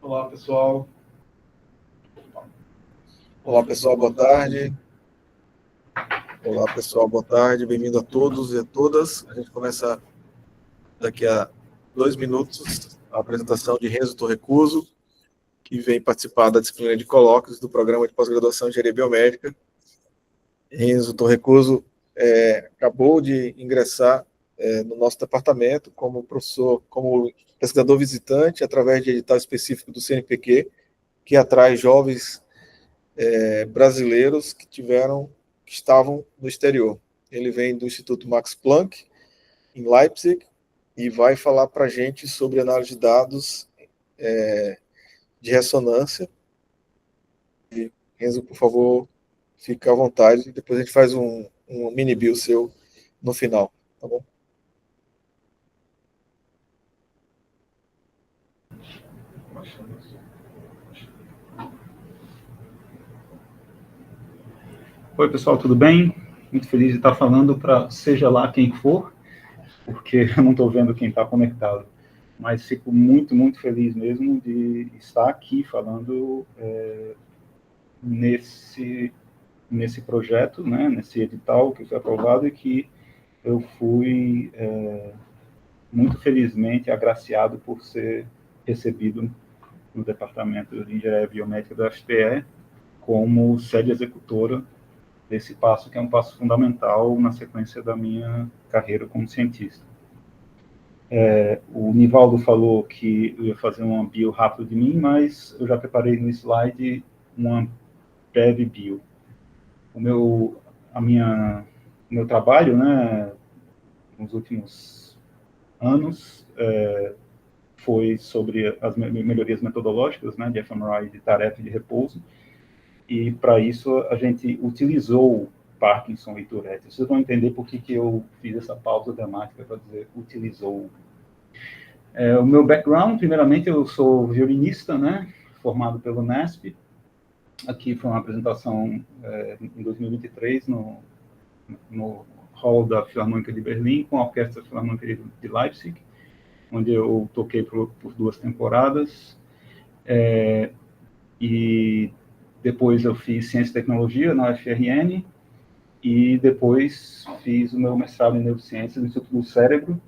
Olá, pessoal. Olá, pessoal, boa tarde. Olá, pessoal, boa tarde. Bem-vindo a todos e a todas. A gente começa daqui a 2 minutos a apresentação de Renzo Torrecuso, que vem participar da disciplina de colóquios do programa de pós-graduação em Engenharia Biomédica. Renzo Torrecuso acabou de ingressar no nosso departamento como professor, como pesquisador visitante, através de edital específico do CNPq, que atrai jovens brasileiros que estavam no exterior. Ele vem do Instituto Max Planck, em Leipzig, e vai falar para a gente sobre análise de dados de ressonância. E, Renzo, por favor, fique à vontade. Depois a gente faz um mini bio seu no final, tá bom? Oi, pessoal, tudo bem? Muito feliz de estar falando para seja lá quem for, porque eu não estou vendo quem está conectado. Mas fico muito, muito feliz mesmo de estar aqui falando nesse projeto, né, nesse edital que foi aprovado e que eu fui muito felizmente agraciado por ser recebido no Departamento de Engenharia Biomédica da UFPE como sede executora desse passo, que é um passo fundamental na sequência da minha carreira como cientista. O Nivaldo falou que eu ia fazer uma bio rápido de mim, mas eu já preparei no slide uma breve bio. O meu trabalho, né, nos últimos anos, foi sobre as melhorias metodológicas, né, de fMRI, de tarefa e de repouso, e para isso a gente utilizou Parkinson e Tourette. Vocês vão entender por que eu fiz essa pausa dramática para dizer utilizou. O meu background, primeiramente, eu sou violinista, né, formado pelo NESP. Aqui foi uma apresentação em 2023 no hall da Filarmônica de Berlim, com a Orquestra Filarmônica de Leipzig, onde eu toquei por 2 temporadas. E depois eu fiz Ciência e Tecnologia na UFRN, e depois fiz o meu mestrado em Neurociências no Instituto do Cérebro,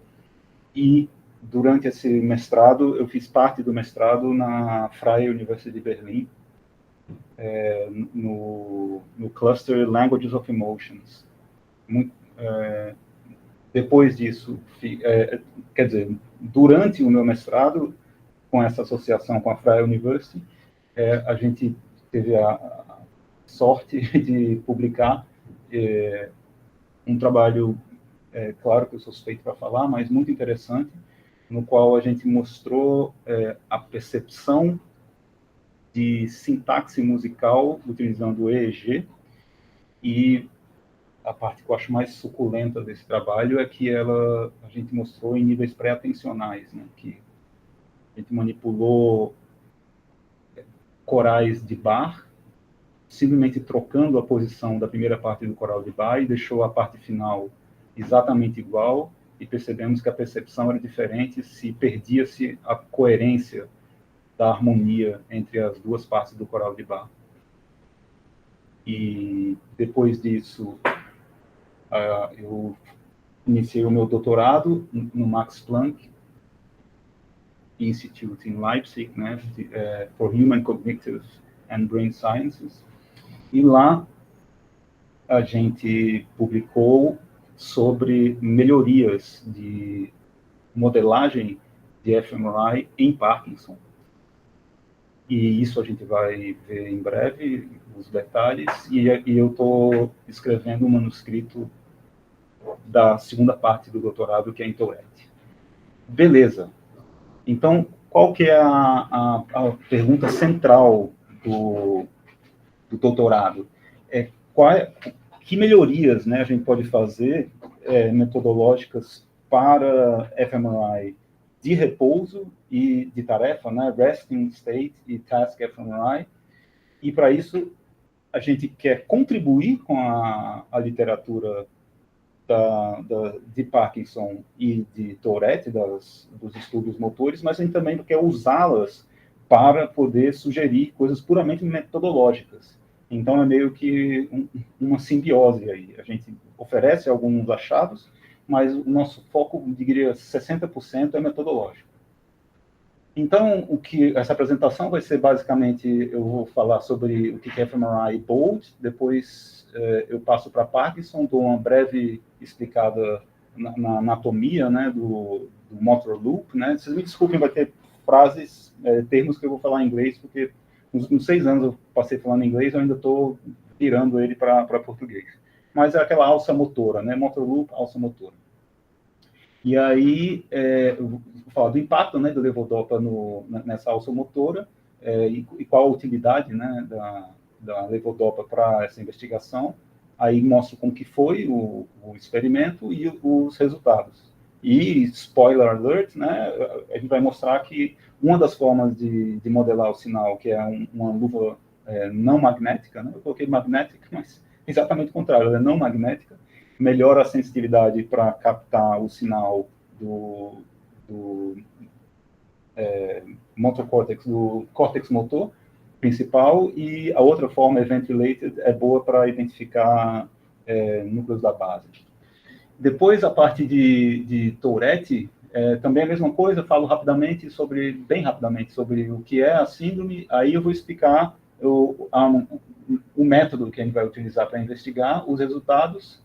e durante esse mestrado, eu fiz parte do mestrado na Freie University de Berlim, no cluster Languages of Emotions. Depois disso, quer dizer, durante o meu mestrado, com essa associação com a Freie University, a gente teve a sorte de publicar um trabalho, claro que eu sou suspeito para falar, mas muito interessante, no qual a gente mostrou a percepção de sintaxe musical utilizando o EEG, e a parte que eu acho mais suculenta desse trabalho é que a gente mostrou em níveis pré-atencionais, né, que a gente manipulou corais de Bach, simplesmente trocando a posição da primeira parte do coral de Bach e deixou a parte final exatamente igual, e percebemos que a percepção era diferente se perdia-se a coerência da harmonia entre as duas partes do coral de Bach. E depois disso, eu iniciei o meu doutorado no Max Planck Institute em Leipzig, né, for Human Cognitive and Brain Sciences, e lá a gente publicou sobre melhorias de modelagem de fMRI em Parkinson. E isso a gente vai ver em breve, os detalhes, e eu estou escrevendo um manuscrito da segunda parte do doutorado, que é em Tourette. Beleza. Então, qual que é a pergunta central do doutorado? Que melhorias, né, a gente pode fazer metodológicas para fMRI de repouso e de tarefa, né, resting state e task fMRI, e para isso a gente quer contribuir com a literatura de Parkinson e de Tourette, dos estudos motores, mas a gente também quer usá-las para poder sugerir coisas puramente metodológicas. Então, é meio que uma simbiose aí. A gente oferece alguns achados, mas o nosso foco, diria, 60% é metodológico. Então, essa apresentação vai ser basicamente, eu vou falar sobre o que é fMRI e BOLD, depois eu passo para Parkinson, dou uma breve explicada na anatomia, né, do motor loop, né. Vocês me desculpem, vai ter frases, termos que eu vou falar em inglês, porque nos 6 anos eu passei falando inglês, eu ainda estou virando ele para português. Mas é aquela alça motora, né, motor loop, alça motora. E aí, eu vou falar do impacto, né, do levodopa nessa alça motora, e qual a utilidade, né, da levodopa para essa investigação. Aí mostro como que foi o experimento e os resultados. E, spoiler alert, né, a gente vai mostrar que uma das formas de modelar o sinal, que é uma luva não magnética, né, eu coloquei magnética, mas exatamente o contrário, ela é não magnética, melhora a sensibilidade para captar o sinal do motor cortex, do córtex motor principal, e a outra forma, event related, é boa para identificar núcleos da base. Depois, a parte de Tourette, também a mesma coisa, falo bem rapidamente sobre o que é a síndrome, aí eu vou explicar o método que a gente vai utilizar para investigar, os resultados,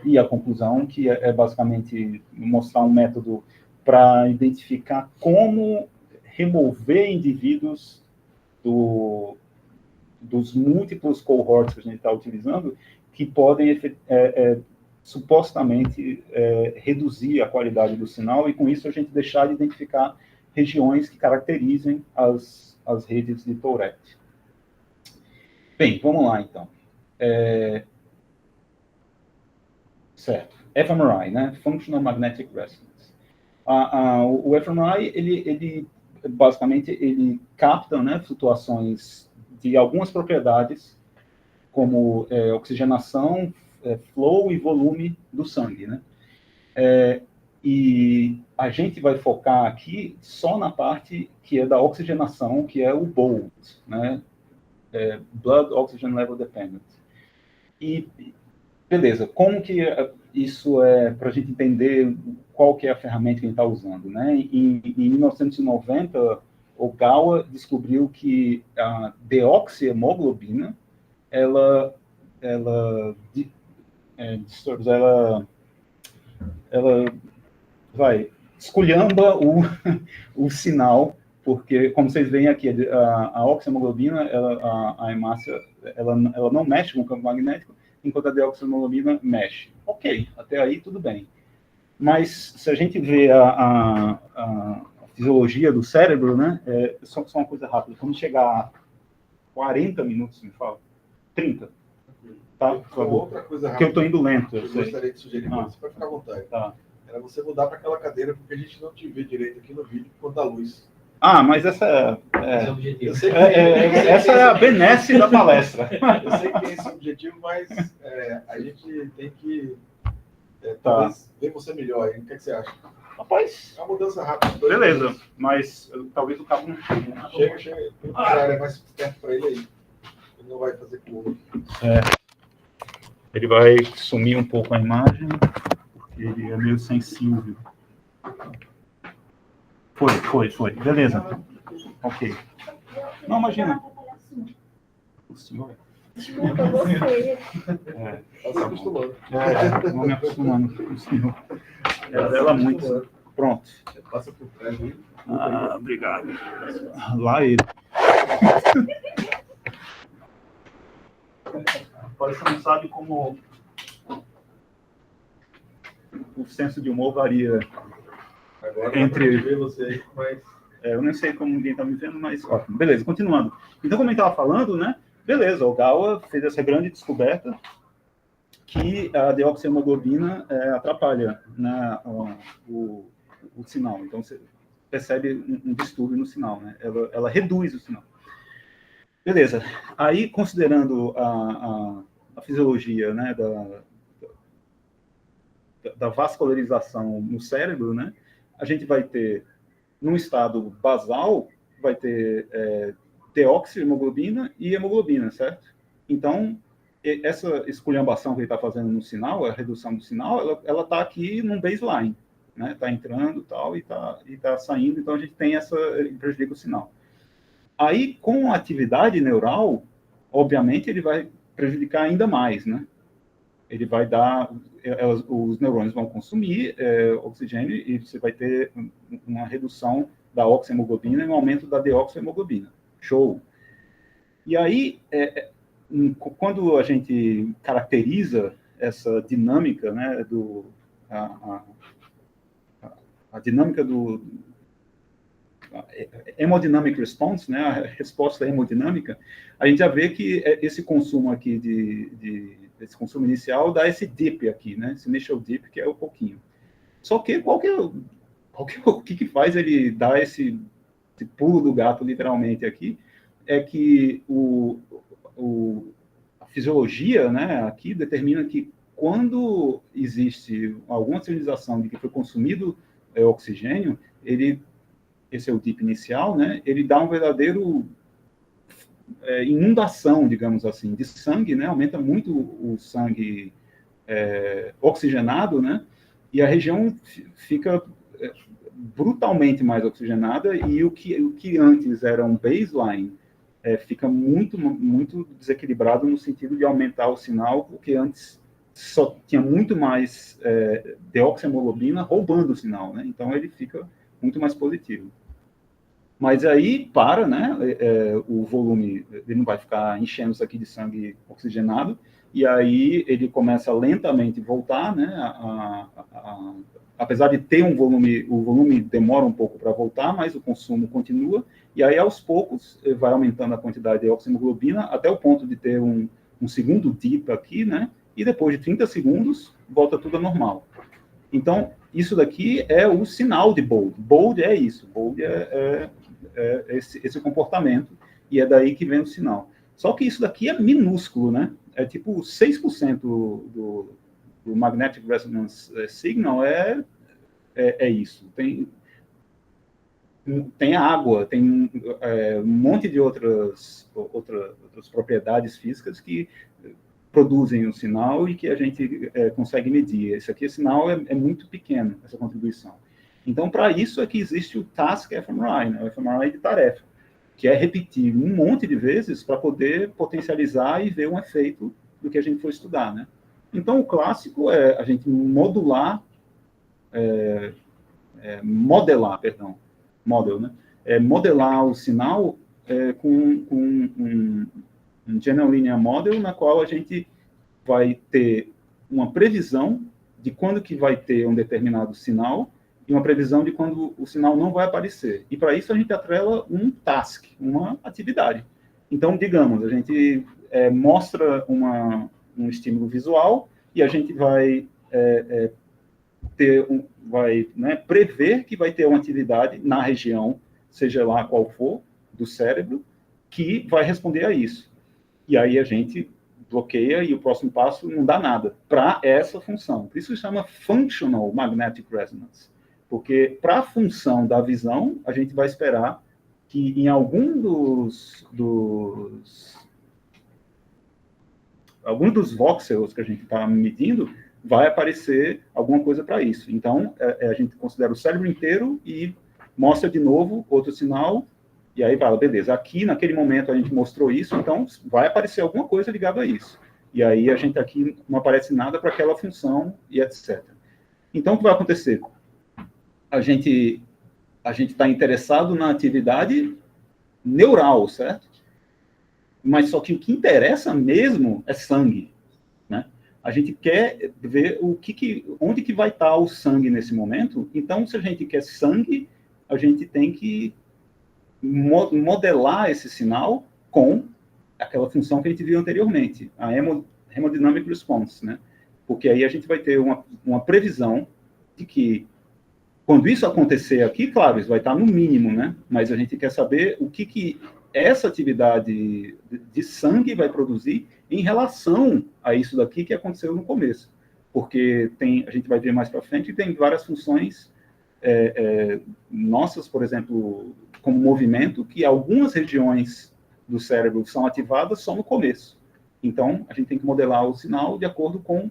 e a conclusão, que é basicamente mostrar um método para identificar como remover indivíduos dos múltiplos cohorts que a gente está utilizando, que podem supostamente reduzir a qualidade do sinal, e com isso a gente deixar de identificar regiões que caracterizem as redes de Tourette. Bem, vamos lá então. Certo. fMRI, né? Functional Magnetic Resonance. O fMRI, ele basicamente ele capta, né, flutuações de algumas propriedades, como oxigenação, flow e volume do sangue, né? E a gente vai focar aqui só na parte que é da oxigenação, que é o BOLD, né? Blood Oxygen Level Dependent. E beleza, como que isso para a gente entender qual que é a ferramenta que a gente está usando, né? Em 1990, Ogawa descobriu que a deoxihemoglobina, ela esculhamba o sinal, porque, como vocês veem aqui, a oxihemoglobina, a hemácia, ela não mexe com o campo magnético, enquanto a deoxihemoglobina mexe. Ok, até aí tudo bem. Mas se a gente vê a fisiologia do cérebro, né, só uma coisa rápida, quando chegar a 40 minutos, me fala, 30, tá? Por favor. Outra coisa rápida, porque eu estou indo lento. Eu gostaria de sugerir, você pode ficar à vontade. Tá. Era você mudar para aquela cadeira, porque a gente não te vê direito aqui no vídeo por conta da luz. Mas essa essa é a benesse da palestra. Eu sei que tem esse objetivo, mas a gente tem que talvez ver você melhor. O que você acha? Rapaz, é uma mudança rápida. Beleza, mas talvez o cabo não chegue. Né? Chega. É mais perto para ele aí. Ele não vai fazer curva. Ele vai sumir um pouco a imagem, porque ele é meio sensível. Foi. Beleza. Ok. Não, imagina. O senhor. Desculpa, você. Está se acostumando. Vou me acostumando com o senhor. Ela muito. Pronto. Passa por trás aí. Obrigado. Lá ele. Você não sabe como o senso de humor varia. Agora entre ver você aí, mas eu nem sei como ninguém está me vendo, mas ótimo. Beleza, continuando. Então, como a gente estava falando, né? Beleza, o Ogawa fez essa grande descoberta que a deoxihemoglobina atrapalha, né, o sinal. Então, você percebe um distúrbio no sinal, né? Ela reduz o sinal. Beleza. Aí, considerando a fisiologia, né, da vascularização no cérebro, né, a gente vai ter, num estado basal, vai ter deoxihemoglobina e hemoglobina, certo? Então, essa esculhambação que ele está fazendo no sinal, a redução do sinal, ela está aqui num baseline, né? Está entrando tal, e tá saindo, então a gente tem prejudica o sinal. Aí, com a atividade neural, obviamente, ele vai prejudicar ainda mais, né? Ele vai dar, os neurônios vão consumir oxigênio e você vai ter uma redução da oxihemoglobina e um aumento da deoxihemoglobina. Show! E aí, quando a gente caracteriza essa dinâmica, né, a dinâmica do hemodynamic response, né, a resposta hemodinâmica, a gente já vê que esse consumo aqui esse consumo inicial dá esse dip aqui, né, esse initial dip, que é o pouquinho. Só que o que faz ele dar esse pulo do gato, literalmente, aqui, é que a fisiologia, né, aqui determina que quando existe alguma sinalização de que foi consumido oxigênio, esse é o dip inicial, né, ele dá um verdadeiro inundação, digamos assim, de sangue, né, aumenta muito o sangue oxigenado, né, e a região fica brutalmente mais oxigenada, e o que antes era um baseline fica muito, muito desequilibrado no sentido de aumentar o sinal, porque antes só tinha muito mais deoxihemoglobina roubando o sinal, né? Então ele fica muito mais positivo. Mas aí né? O volume, ele não vai ficar enchendo isso aqui de sangue oxigenado, e aí ele começa lentamente a voltar, né? Apesar de ter o volume demora um pouco para voltar, mas o consumo continua, e aí aos poucos vai aumentando a quantidade de oxihemoglobina até o ponto de ter um segundo dip aqui, né? E depois de 30 segundos volta tudo ao normal. Então, isso daqui é o sinal de Bold. Bold é isso. Bold é esse comportamento, e é daí que vem o sinal. Só que isso daqui é minúsculo, né? É tipo 6% do Magnetic Resonance Signal é isso. Tem água, tem um monte de outras propriedades físicas que produzem o sinal e que a gente consegue medir. Esse aqui, o sinal é muito pequeno, essa contribuição. Então, para isso é que existe o Task fMRI, né? O fMRI de tarefa, que é repetir um monte de vezes para poder potencializar e ver um efeito do que a gente for estudar, né? Então, o clássico é a gente modelar, né? Modelar o sinal com um General Linear Model, na qual a gente vai ter uma previsão de quando que vai ter um determinado sinal e uma previsão de quando o sinal não vai aparecer. E para isso a gente atrela um task, uma atividade. Então, digamos, a gente mostra um estímulo visual e a gente vai prever que vai ter uma atividade na região, seja lá qual for, do cérebro, que vai responder a isso. E aí a gente bloqueia e o próximo passo não dá nada para essa função. Por isso se chama Functional Magnetic Resonance. Porque para a função da visão, a gente vai esperar que em algum dos voxels que a gente está medindo, vai aparecer alguma coisa para isso. Então, a gente considera o cérebro inteiro e mostra de novo outro sinal, e aí fala, beleza, aqui naquele momento a gente mostrou isso, então vai aparecer alguma coisa ligada a isso. E aí a gente aqui não aparece nada para aquela função e etc. Então, o que vai acontecer? A gente está interessado na atividade neural, certo? Mas só que o que interessa mesmo é sangue, né? A gente quer ver onde que vai estar o sangue nesse momento. Então, se a gente quer sangue, a gente tem que modelar esse sinal com aquela função que a gente viu anteriormente, a hemodynamic response, né? Porque aí a gente vai ter uma previsão de que quando isso acontecer aqui, claro, isso vai estar no mínimo, né? Mas a gente quer saber o que essa atividade de sangue vai produzir em relação a isso daqui que aconteceu no começo. Porque a gente vai ver mais para frente, tem várias funções nossas, por exemplo, como movimento, que algumas regiões do cérebro são ativadas só no começo. Então, a gente tem que modelar o sinal de acordo com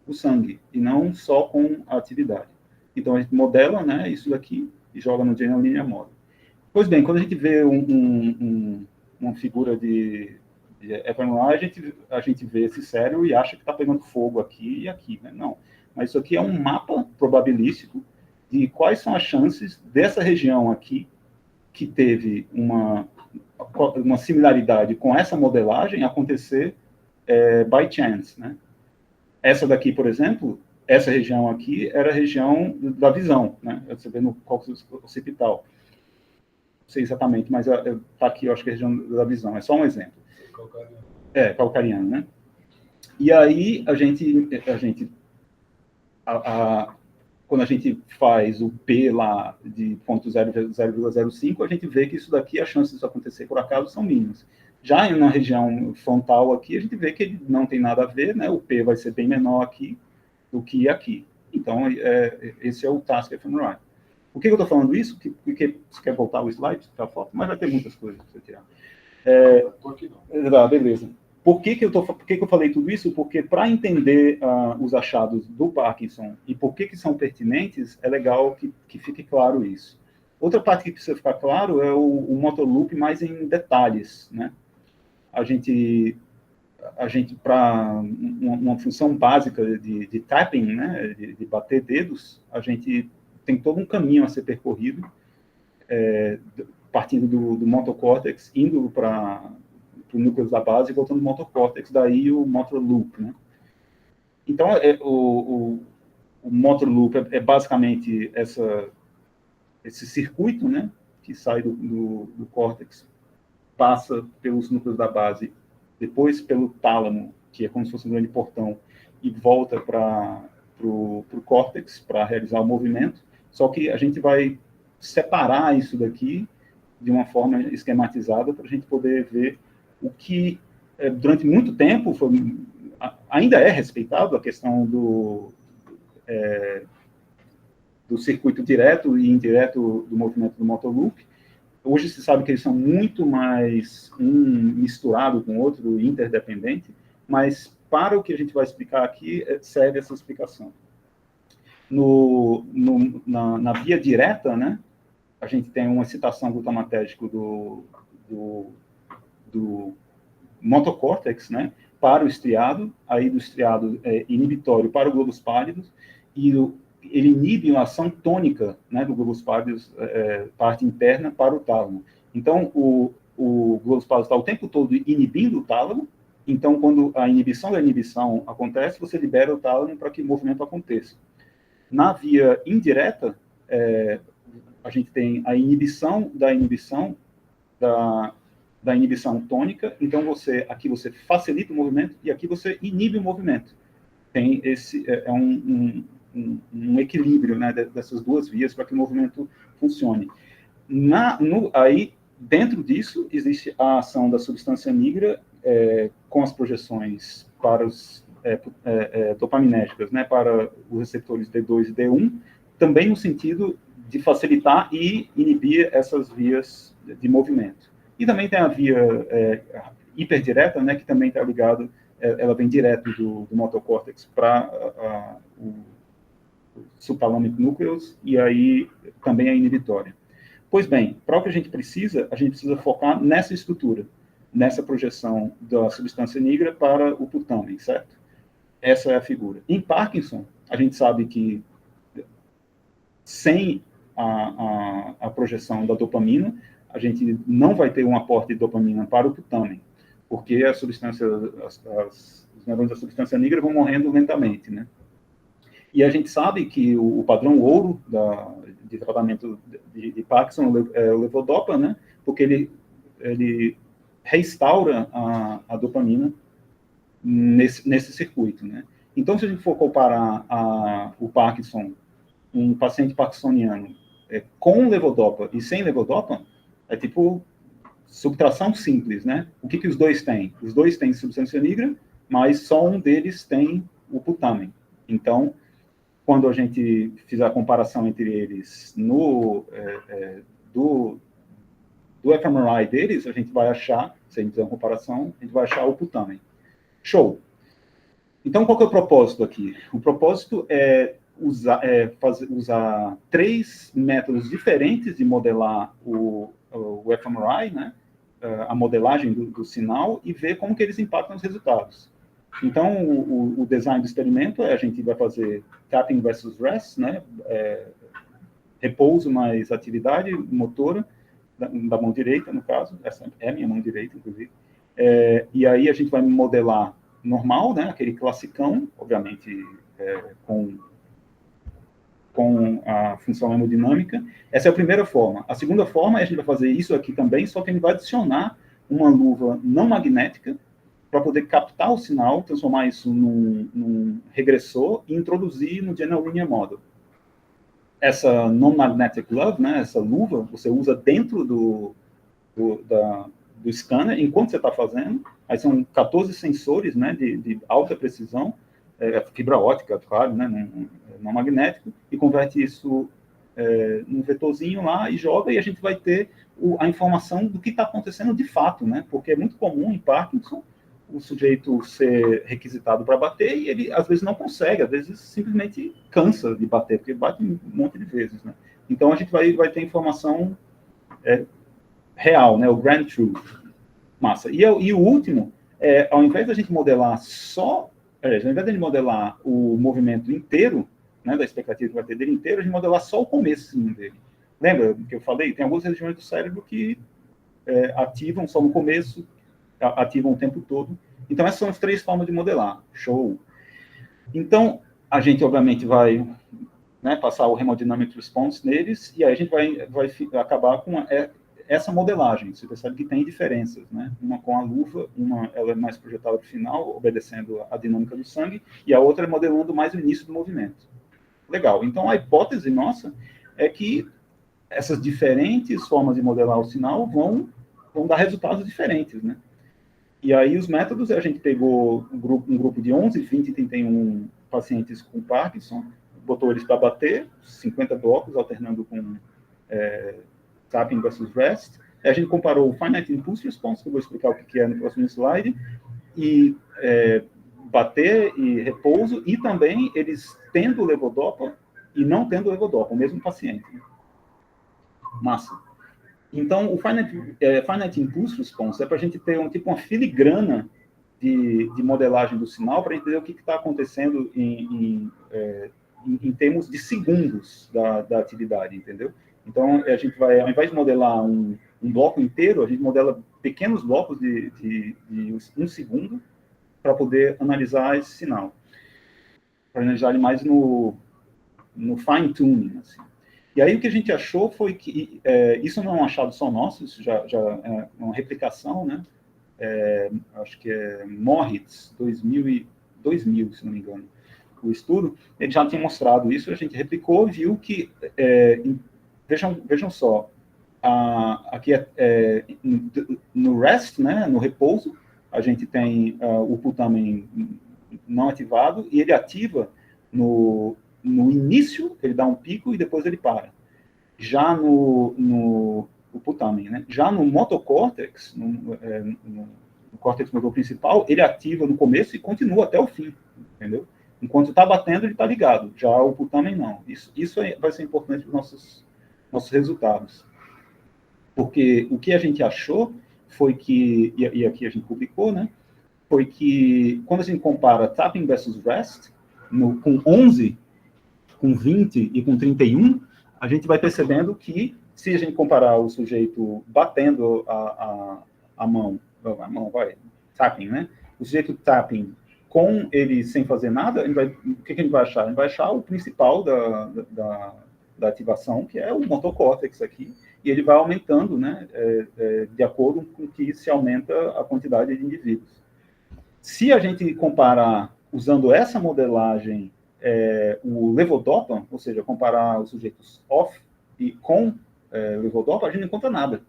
o sangue, e não só com a atividade. Então, a gente modela, né, isso daqui e joga no General Linear Model. Pois bem, quando a gente vê uma figura de fMRI, a gente vê esse cérebro e acha que está pegando fogo aqui e aqui, né? Não. Mas isso aqui é um mapa probabilístico de quais são as chances dessa região aqui, que teve uma similaridade com essa modelagem, acontecer by chance, né? Essa daqui, por exemplo, essa região aqui era a região da visão, né? Você vê no córtex occipital. Não sei exatamente, mas está aqui, eu acho que é a região da visão. É só um exemplo. Calcariano, né? E aí, quando a gente faz o P lá de 0,05, a gente vê que isso daqui, as chances disso acontecer por acaso são mínimas. Já na região frontal aqui, a gente vê que ele não tem nada a ver, né? O P vai ser bem menor aqui do que aqui. Então, esse é o task fMRI. Por que eu estou falando isso? Porque você quer voltar o slide para a foto? Mas vai ter muitas coisas para você tirar. Beleza. Por que eu falei tudo isso? Porque para entender os achados do Parkinson e por que são pertinentes, é legal que fique claro isso. Outra parte que precisa ficar claro é o motor loop mais em detalhes, né? A gente para uma função básica de tapping, né, de bater dedos, a gente tem todo um caminho a ser percorrido, partindo do motocórtex, indo para o núcleo da base e voltando ao motocórtex, daí o motor loop, né? Então, o motor loop é basicamente esse circuito, né, que sai do córtex, passa pelos núcleos da base, depois pelo tálamo, que é como se fosse um grande portão, e volta para o córtex para realizar o movimento. Só que a gente vai separar isso daqui de uma forma esquematizada para a gente poder ver o que, durante muito tempo, ainda é respeitado a questão do circuito direto e indireto do movimento do motor loop. Hoje se sabe que eles são muito mais misturado com o outro, interdependente, mas para o que a gente vai explicar aqui, serve essa explicação. Na via direta, né, a gente tem uma excitação glutamatérgica do motocórtex, né, para o estriado, aí do estriado inibitório para o globos pálidos, e ele inibe a ação tônica, né, do globos pálidos, parte interna, para o tálamo. Então, o globos pálidos está o tempo todo inibindo o tálamo. Então, quando a inibição da inibição acontece, você libera o tálamo para que o movimento aconteça. Na via indireta, a gente tem a inibição da inibição da inibição tônica. Então, aqui você facilita o movimento e aqui você inibe o movimento. Tem um equilíbrio, né, dessas duas vias para que o movimento funcione. Aí, dentro disso, existe a ação da substância nigra com as projeções para os dopaminérgicas, né, para os receptores D2 e D1, também no sentido de facilitar e inibir essas vias de movimento. E também tem a via hiperdireta, né, que também está ligado, ela vem direto do motocórtex para o subthalamic nucleus, e aí também é inibitória. Pois bem, para o que a gente precisa focar nessa estrutura, nessa projeção da substância nigra para o putamen, certo? Essa é a figura. Em Parkinson, a gente sabe que sem a projeção da dopamina, a gente não vai ter um aporte de dopamina para o putamen, porque os neurônios da substância nigra vão morrendo lentamente, né? E a gente sabe que o padrão ouro de tratamento de Parkinson é o levodopa, né? Porque ele restaura a dopamina nesse circuito, né? Então, se a gente for comparar o Parkinson, um paciente parkinsoniano, com levodopa e sem levodopa, é tipo subtração simples, né? O que os dois têm? Os dois têm substância nigra, mas só um deles tem o putamen. Então, quando a gente fizer a comparação entre eles do fMRI deles, a gente vai achar, se a gente fizer uma comparação, a gente vai achar o putamen. Show! Então, qual que é o propósito aqui? O propósito é usar 3 métodos diferentes de modelar o fMRI, né? A modelagem do sinal, e ver como que eles impactam os resultados. Então, o design do experimento a gente vai fazer tapping versus rest, né? Repouso mais atividade motora da mão direita, no caso. Essa é a minha mão direita, inclusive. E aí a gente vai modelar normal, né? Aquele classicão, obviamente, com a função hemodinâmica. Essa é a primeira forma. A segunda forma é a gente vai fazer isso aqui também, só que a gente vai adicionar uma luva não magnética para poder captar o sinal, transformar isso num regressor e introduzir no General Linear Model. Essa non-magnetic glove, né, essa luva, você usa dentro do scanner enquanto você está fazendo. Aí são 14 sensores, né, de alta precisão, fibra ótica, claro, né, não magnético, e converte isso num vetorzinho lá e joga, e a gente vai ter a informação do que está acontecendo de fato, né, porque é muito comum em Parkinson o sujeito ser requisitado para bater e ele, às vezes, não consegue, às vezes, simplesmente cansa de bater, porque bate um monte de vezes, né. Então, a gente vai ter informação real, né, o grand truth. Massa. E o último, ao invés da gente modelar ao invés de modelar o movimento inteiro, né, da expectativa que vai ter dele inteiro, a gente modelar só o começo dele. Lembra que eu falei? Tem algumas regiões do cérebro que ativam só no começo, ativam o tempo todo. Então, essas são as 3 formas de modelar. Show! Então, a gente, obviamente, vai, né, passar o hemodynamic response neles, e aí a gente vai acabar com essa modelagem. Você percebe que tem diferenças, né? Uma com a luva, ela é mais projetada para o final, obedecendo a dinâmica do sangue, e a outra é modelando mais o início do movimento. Legal. Então, a hipótese nossa é que essas diferentes formas de modelar o sinal vão dar resultados diferentes, né? E aí, os métodos, a gente pegou um grupo de 11, 20 e 31 pacientes com Parkinson, botou eles para bater, 50 blocos, alternando com tapping versus rest. A gente comparou o finite impulse response, que eu vou explicar o que é no próximo slide, e bater e repouso, e também eles tendo levodopa e não tendo levodopa, o mesmo paciente. Massa. Então, o finite impulse response é para a gente ter uma filigrana de modelagem do sinal, para entender o que está acontecendo em termos de segundos da atividade, entendeu? Então, a gente vai, ao invés de modelar um bloco inteiro, a gente modela pequenos blocos de 1 segundo para poder analisar esse sinal. Para analisar ele mais no fine-tuning, assim. E aí o que a gente achou foi que, isso não é um achado só nosso, isso já é uma replicação, né? Acho que é Moritz, 2000, se não me engano, o estudo, ele já tinha mostrado isso, a gente replicou, viu que, vejam só, aqui no rest, né, no repouso, a gente tem o putamen não ativado, e ele ativa no início, ele dá um pico e depois ele para. Já o putamen, né? Já no motocórtex, no córtex motor principal, ele ativa no começo e continua até o fim, entendeu? Enquanto está batendo, ele está ligado. Já o putamen, não. Isso vai ser importante para os nossos resultados. Porque o que a gente achou foi que, e aqui a gente publicou, né? Foi que, quando a gente compara tapping versus rest, com 11, com 20 e com 31, a gente vai percebendo que, se a gente comparar o sujeito batendo a mão, tapping, né? O sujeito tapping com ele sem fazer nada, o que a gente vai achar? A gente vai achar o principal da ativação, que é o motocórtex aqui, e ele vai aumentando, né? De acordo com que se aumenta a quantidade de indivíduos. Se a gente comparar, usando essa modelagem, o levodopa, ou seja, comparar os sujeitos off e com levodopa, a gente não encontra nada.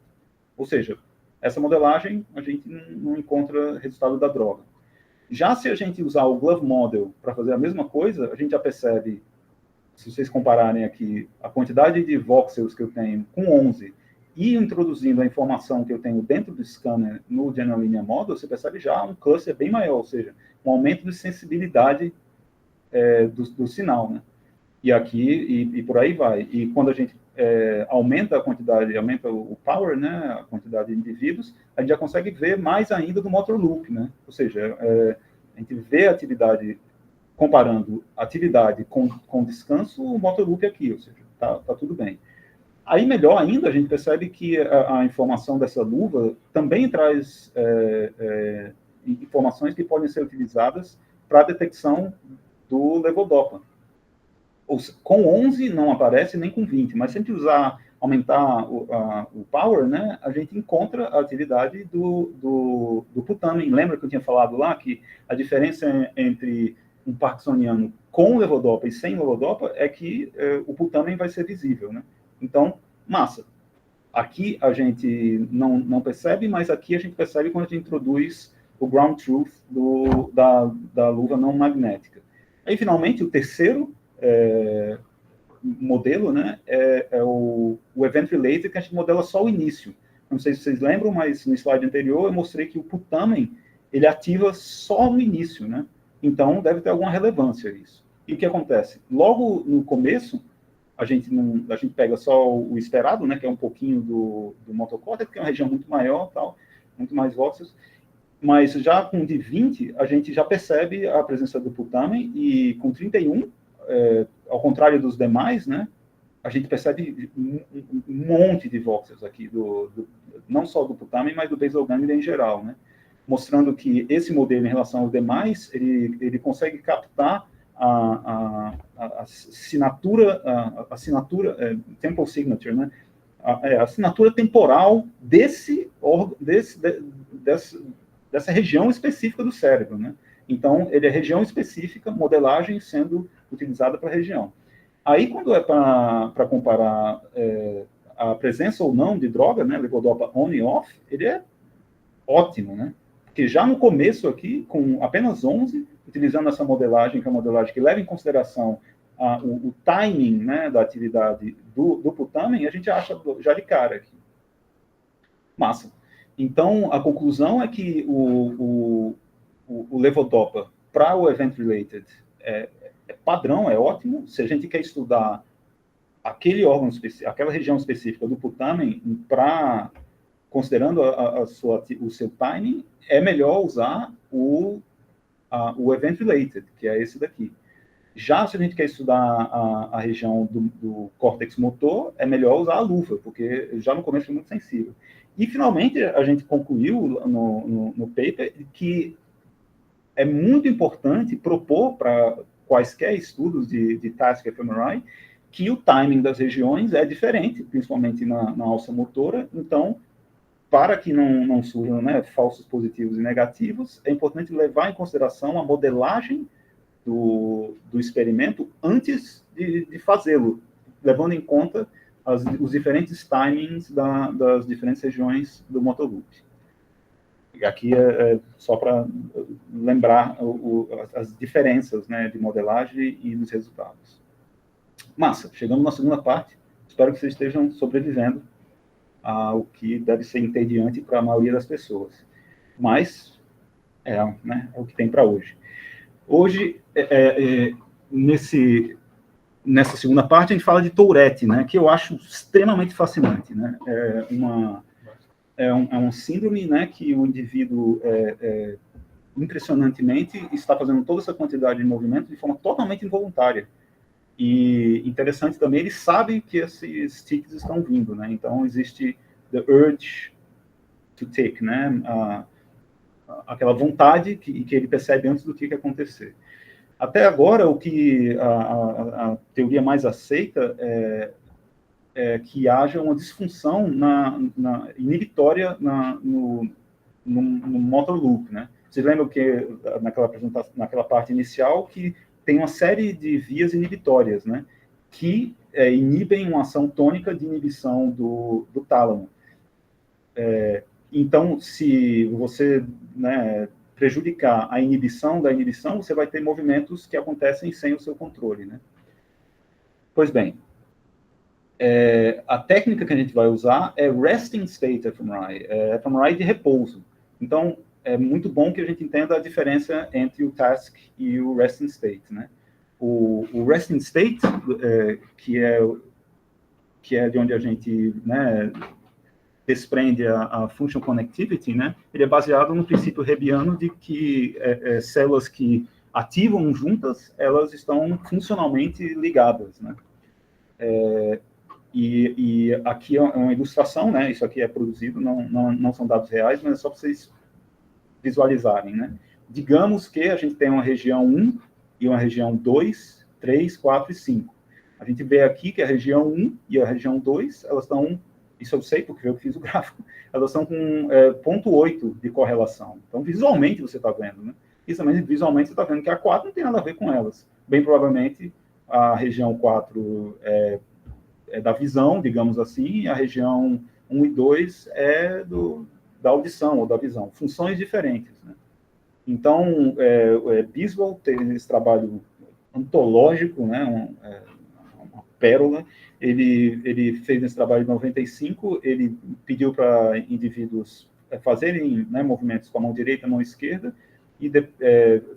Ou seja, essa modelagem, a gente não encontra resultado da droga. Já se a gente usar o Glove Model para fazer a mesma coisa, a gente já percebe se vocês compararem aqui a quantidade de voxels que eu tenho com 11 e introduzindo a informação que eu tenho dentro do scanner no General Linear Model, você percebe já um cluster bem maior, ou seja, um aumento de sensibilidade do sinal, né? E aqui, e por aí vai. E quando a gente aumenta a quantidade, aumenta o power, né, a quantidade de indivíduos, a gente já consegue ver mais ainda do motor loop, né? Ou seja, a gente vê a atividade, comparando atividade com descanso, o motor loop aqui, ou seja, tá tudo bem. Aí, melhor ainda, a gente percebe que a informação dessa luva também traz informações que podem ser utilizadas para a detecção do levodopa. Com 11 não aparece, nem com 20, mas se a gente aumentar o power, né, a gente encontra a atividade do putamen. Lembra que eu tinha falado lá que a diferença entre um parkinsoniano com levodopa e sem levodopa é que o putamen vai ser visível, né? Então, massa. Aqui a gente não percebe, mas aqui a gente percebe quando a gente introduz o ground truth da luva não magnética. Aí, finalmente, o terceiro modelo, né, é o Event Related, que a gente modela só o início. Não sei se vocês lembram, mas no slide anterior eu mostrei que o putamen, ele ativa só no início, né? Então, deve ter alguma relevância isso. E o que acontece? Logo no começo, a gente pega só o esperado, né, que é um pouquinho do motocórtex, que é uma região muito maior, tal, muito mais voxels, mas já com de 20, a gente já percebe a presença do putamen, e com 31, ao contrário dos demais, né, a gente percebe um monte de voxels aqui, não só do putamen, mas do basal ganglia em geral, né, mostrando que esse modelo, em relação aos demais, ele consegue captar a assinatura, temporal signature, né? A assinatura temporal dessa região específica do cérebro, né? Então, ele é região específica, modelagem sendo utilizada para a região. Aí, quando é para comparar a presença ou não de droga, né, levodopa on e off, ele é ótimo, né? Porque já no começo aqui, com apenas 11, utilizando essa modelagem, que é uma modelagem que leva em consideração o timing, né, da atividade do putamen, a gente acha já de cara aqui. Massa. Então, a conclusão é que o levodopa para o event-related é padrão, é ótimo. Se a gente quer estudar aquele órgão específico, aquela região específica do putamen, considerando o seu timing, é melhor usar o event-related, que é esse daqui. Já se a gente quer estudar a região do córtex motor, é melhor usar a luva, porque já no começo é muito sensível. E, finalmente, a gente concluiu no paper que é muito importante propor para quaisquer estudos de task fMRI que o timing das regiões é diferente, principalmente na alça motora. Então, para que não surjam, né, falsos positivos e negativos, é importante levar em consideração a modelagem do experimento antes de fazê-lo, levando em conta os diferentes timings das diferentes regiões do motor loop. E aqui só para lembrar as diferenças, né, de modelagem e dos resultados. Massa, chegamos na segunda parte. Espero que vocês estejam sobrevivendo ao que deve ser entediante para a maioria das pessoas. Mas né, é o que tem para hoje. Hoje, nessa segunda parte, a gente fala de Tourette, né, que eu acho extremamente fascinante. Né? É um síndrome, né, que o indivíduo, impressionantemente, está fazendo toda essa quantidade de movimento de forma totalmente involuntária. E interessante também, ele sabe que esses tics estão vindo, né? Então, existe the urge to take, né? Aquela vontade que ele percebe antes do que acontecer. Até agora, o que a teoria mais aceita é que haja uma disfunção inibitória no motor loop, né? Vocês lembram que naquela parte inicial que tem uma série de vias inibitórias, né? Que inibem uma ação tônica de inibição do tálamo. Então, se você, né, prejudicar a inibição da inibição, você vai ter movimentos que acontecem sem o seu controle, né? Pois bem, a técnica que a gente vai usar é Resting State fMRI, fMRI de repouso. Então, é muito bom que a gente entenda a diferença entre o task e o resting state, né? O resting state, que é de onde a gente, né, desprende a function connectivity, né? Ele é baseado no princípio Hebbiano de que células que ativam juntas, elas estão funcionalmente ligadas, né? E aqui é uma ilustração, né? Isso aqui é produzido, não são dados reais, mas é só para vocês visualizarem, né? Digamos que a gente tem uma região 1 e uma região 2, 3, 4 e 5. A gente vê aqui que a região 1 e a região 2, elas estão, isso eu sei porque eu fiz o gráfico, elas estão com 0,8 de correlação. Então, visualmente você está vendo, né? Isso também, visualmente, você está vendo que a 4 não tem nada a ver com elas. Bem provavelmente, a região 4 é da visão, digamos assim, e a região 1 e 2 é da audição ou da visão. Funções diferentes, né? Então, Biswell teve esse trabalho antológico, né, uma pérola. Ele fez esse trabalho em 95, ele pediu para indivíduos fazerem, né, movimentos com a mão direita e a mão esquerda, e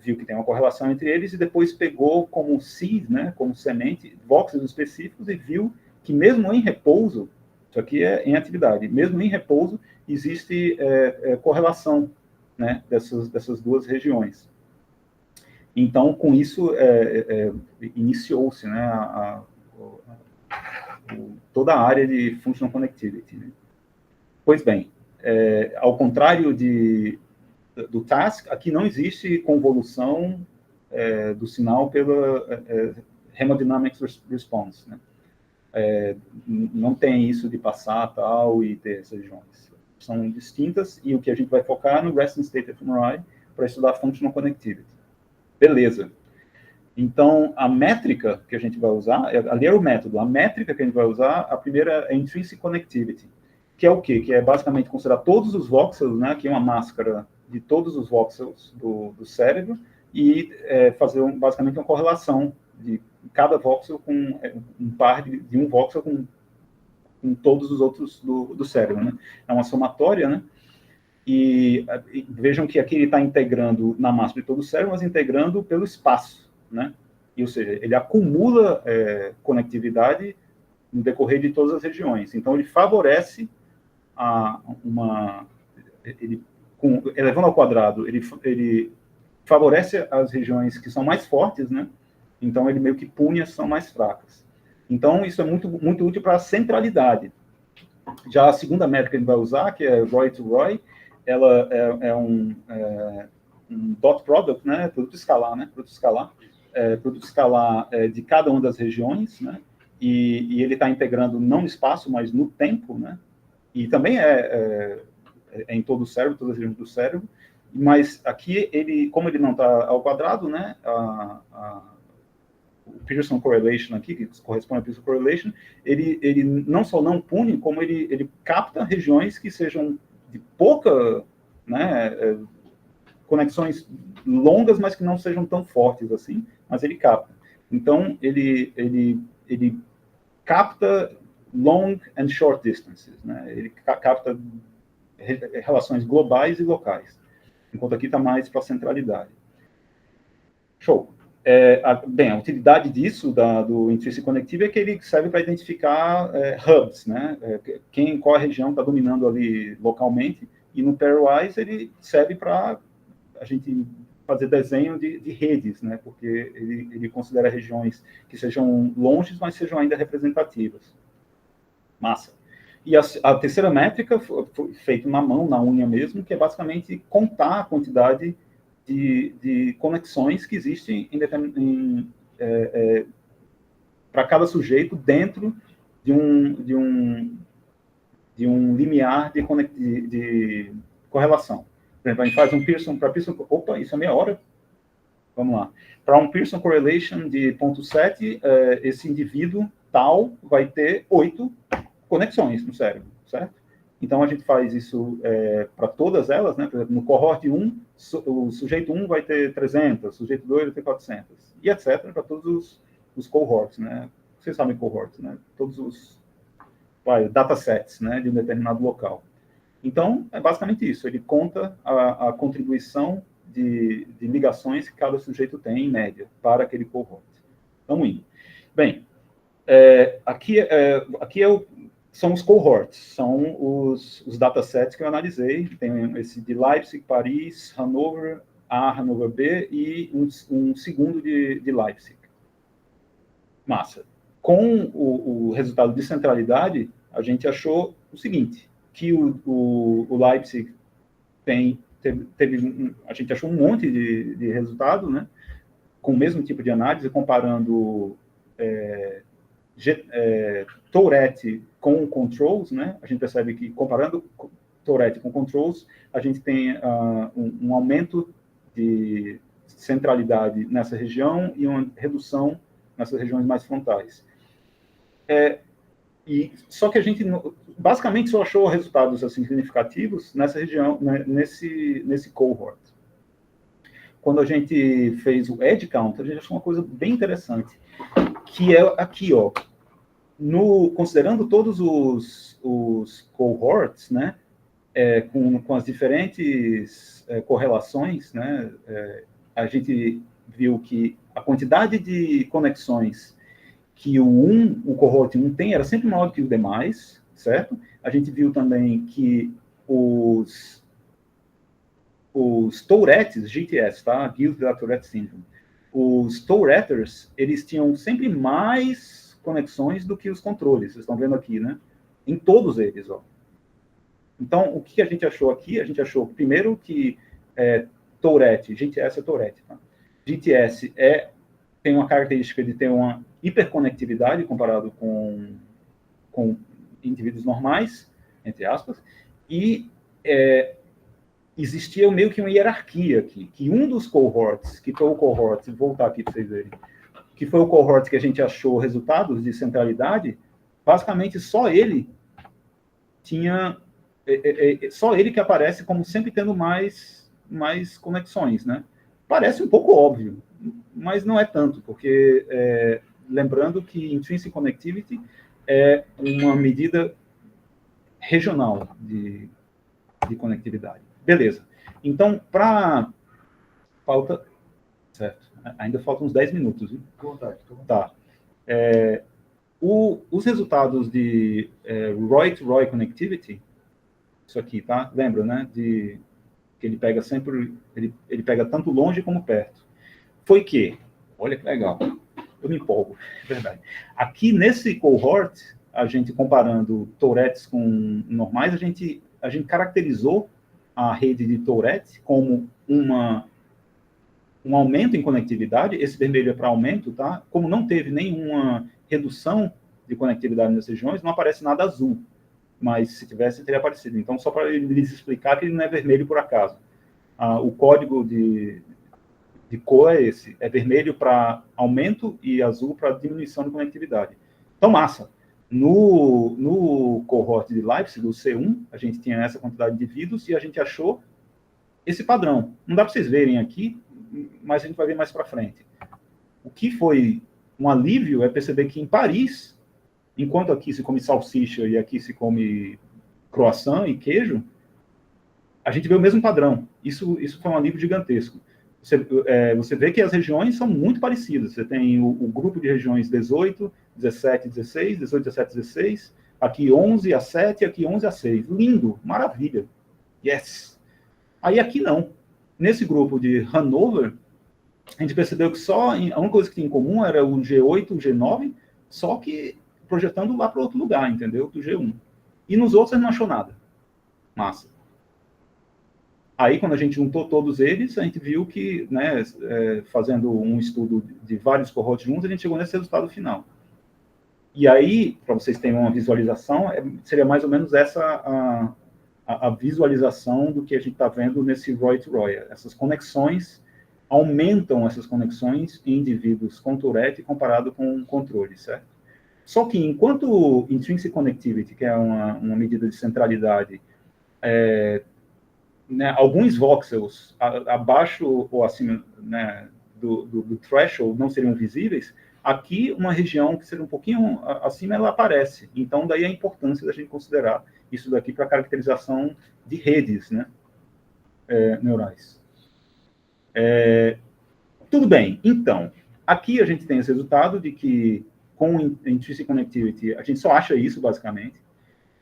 viu que tem uma correlação entre eles, e depois pegou como seed, né, como semente, voxels específicos, e viu que mesmo em repouso, isso aqui é em atividade, mesmo em repouso, existe correlação, né, dessas duas regiões. Então, com isso, iniciou-se, né, toda a área de Functional Connectivity, né? Pois bem, ao contrário do task, aqui não existe convolução do sinal pela Hemodynamic Response, né? Não tem isso de passar tal e ter essas regiões. São distintas, e o que a gente vai focar no Resting State fMRI para estudar Functional Connectivity. Beleza. Então, a métrica que a gente vai usar, ali é o método, a métrica que a gente vai usar, a primeira é Intrinsic Connectivity, que é o quê? Que é basicamente considerar todos os voxels, né, aqui é uma máscara de todos os voxels do cérebro, e fazer basicamente uma correlação de cada voxel com um par de um voxel com todos os outros do cérebro, né? É uma somatória, né? E vejam que aqui ele está integrando na massa de todo o cérebro, mas integrando pelo espaço, né? E, ou seja, ele acumula conectividade no decorrer de todas as regiões. Então, ele favorece elevando ao quadrado, ele favorece as regiões que são mais fortes, né? Então, ele meio que pune as que são mais fracas. Então, isso é muito, muito útil para a centralidade. Já a segunda métrica que a gente vai usar, que é Roy to Roy, ela é um dot product, né? Produto escalar, né? Produto escalar de cada uma das regiões, né? E ele está integrando não no espaço, mas no tempo, né? E também em todo o cérebro, todas as regiões do cérebro. Mas aqui, como ele não está ao quadrado, né? O Pearson Correlation aqui, que corresponde ao Pearson Correlation, ele não só não pune, como ele capta regiões que sejam de pouca, né, conexões longas, mas que não sejam tão fortes assim, mas ele capta. Então, ele capta long and short distances, né? Ele capta relações globais e locais, enquanto aqui está mais para a centralidade. Show. Bem, a utilidade disso, do Intrinsic Connectivity, é que ele serve para identificar hubs, né? Qual a região está dominando ali localmente, e no Pairwise ele serve para a gente fazer desenho de redes, né? Porque ele considera regiões que sejam longes, mas sejam ainda representativas. Massa. E a terceira métrica foi feita na mão, na unha mesmo, que é basicamente contar a quantidade de conexões que existem para cada sujeito dentro de um limiar de correlação. Por exemplo, a gente faz um Pearson para Pearson... Opa, isso é meia hora. Vamos lá. Para um Pearson Correlation de 0,7, esse indivíduo tal vai ter 8 conexões no cérebro, certo? Então, a gente faz isso para todas elas, né? Por exemplo, no cohort 1, o sujeito 1 vai ter 300, o sujeito 2 vai ter 400, e etc., para todos os cohorts, né? vocês sabem cohorts, né? Todos os datasets, né, de um determinado local. Então, é basicamente isso. Ele conta a contribuição de ligações que cada sujeito tem, em média, para aquele cohort. Vamos indo. Bem, aqui são os cohorts, são os datasets que eu analisei. Tem esse de Leipzig, Paris, Hannover A, Hannover B e um segundo de Leipzig. Massa. Com o resultado de centralidade, a gente achou o seguinte, que o Leipzig a gente achou um monte de resultado, né, com o mesmo tipo de análise, comparando Tourette com controls, né, a gente percebe que, comparando Tourette com controls, a gente tem um aumento de centralidade nessa região e uma redução nessas regiões mais frontais. Só que a gente, basicamente, só achou resultados assim, significativos nessa região, né, nesse cohort. Quando a gente fez o edge count, a gente achou uma coisa bem interessante, que é aqui, ó, considerando todos os cohorts, né, com as diferentes correlações, né, a gente viu que a quantidade de conexões que o cohort 1 tem era sempre maior do que os demais, certo? A gente viu também que os Tourettes, GTS, tá? Guild-Tourette Tourette Syndrome, os Touretters, eles tinham sempre mais conexões do que os controles, vocês estão vendo aqui, né? Em todos eles, ó. Então, o que a gente achou aqui? A gente achou, primeiro, que Tourette, GTS é Tourette, tá? GTS tem uma característica de ter uma hiperconectividade comparado com indivíduos normais, entre aspas, e existia meio que uma hierarquia aqui, que um dos cohorts, que foi o cohort, vou voltar aqui para vocês verem, que foi o cohort que a gente achou resultados de centralidade, basicamente só ele tinha, só ele que aparece como sempre tendo mais conexões, né? Parece um pouco óbvio, mas não é tanto, porque lembrando que Intrinsic Connectivity é uma medida regional de conectividade. Beleza. Então, certo, ainda faltam uns 10 minutos. Viu? Com vontade. Tá. Os resultados de Roy-to-Roy Connectivity, isso aqui, tá? Lembra, né? Que ele pega sempre, ele pega tanto longe como perto. Foi que, olha que legal, eu me empolgo, é verdade. Aqui nesse cohort, a gente comparando Tourettes com normais, a gente caracterizou a rede de Tourette como um aumento em conectividade, esse vermelho é para aumento, tá? Como não teve nenhuma redução de conectividade nessas regiões, não aparece nada azul, mas se tivesse, teria aparecido. Então, só para eles explicar que ele não é vermelho por acaso. O código de cor é esse, é vermelho para aumento e azul para diminuição de conectividade. Então, massa. No cohort de Leipzig, do C1, a gente tinha essa quantidade de indivíduos e a gente achou esse padrão. Não dá para vocês verem aqui, mas a gente vai ver mais para frente. O que foi um alívio é perceber que em Paris, enquanto aqui se come salsicha e aqui se come croissant e queijo, a gente vê o mesmo padrão. Isso foi um alívio gigantesco. Você vê que as regiões são muito parecidas. Você tem o grupo de regiões 18, 17, 16, 18, 17, 16, aqui 11 a 7, aqui 11 a 6. Lindo, maravilha. Yes! Aí aqui não. Nesse grupo de Hannover, a gente percebeu que a única coisa que tinha em comum era o G8, o G9, só que projetando lá para outro lugar, entendeu? Do G1. E nos outros a gente não achou nada. Massa. Aí, quando a gente juntou todos eles, a gente viu que, né, fazendo um estudo de vários cohorts juntos, a gente chegou nesse resultado final. E aí, para vocês terem uma visualização, seria mais ou menos essa a visualização do que a gente está vendo nesse Roy-to-Roy. Essas conexões aumentam essas conexões em indivíduos com Tourette comparado com controle, certo? Só que, enquanto Intrinsic Connectivity, que é uma medida de centralidade, né, alguns voxels abaixo ou acima, né, do threshold não seriam visíveis, aqui uma região que seja um pouquinho acima, ela aparece. Então, daí a importância da gente considerar isso daqui para caracterização de redes, né, neurais. Tudo bem, então, aqui a gente tem esse resultado de que com Intrinsic Connectivity, a gente só acha isso, basicamente.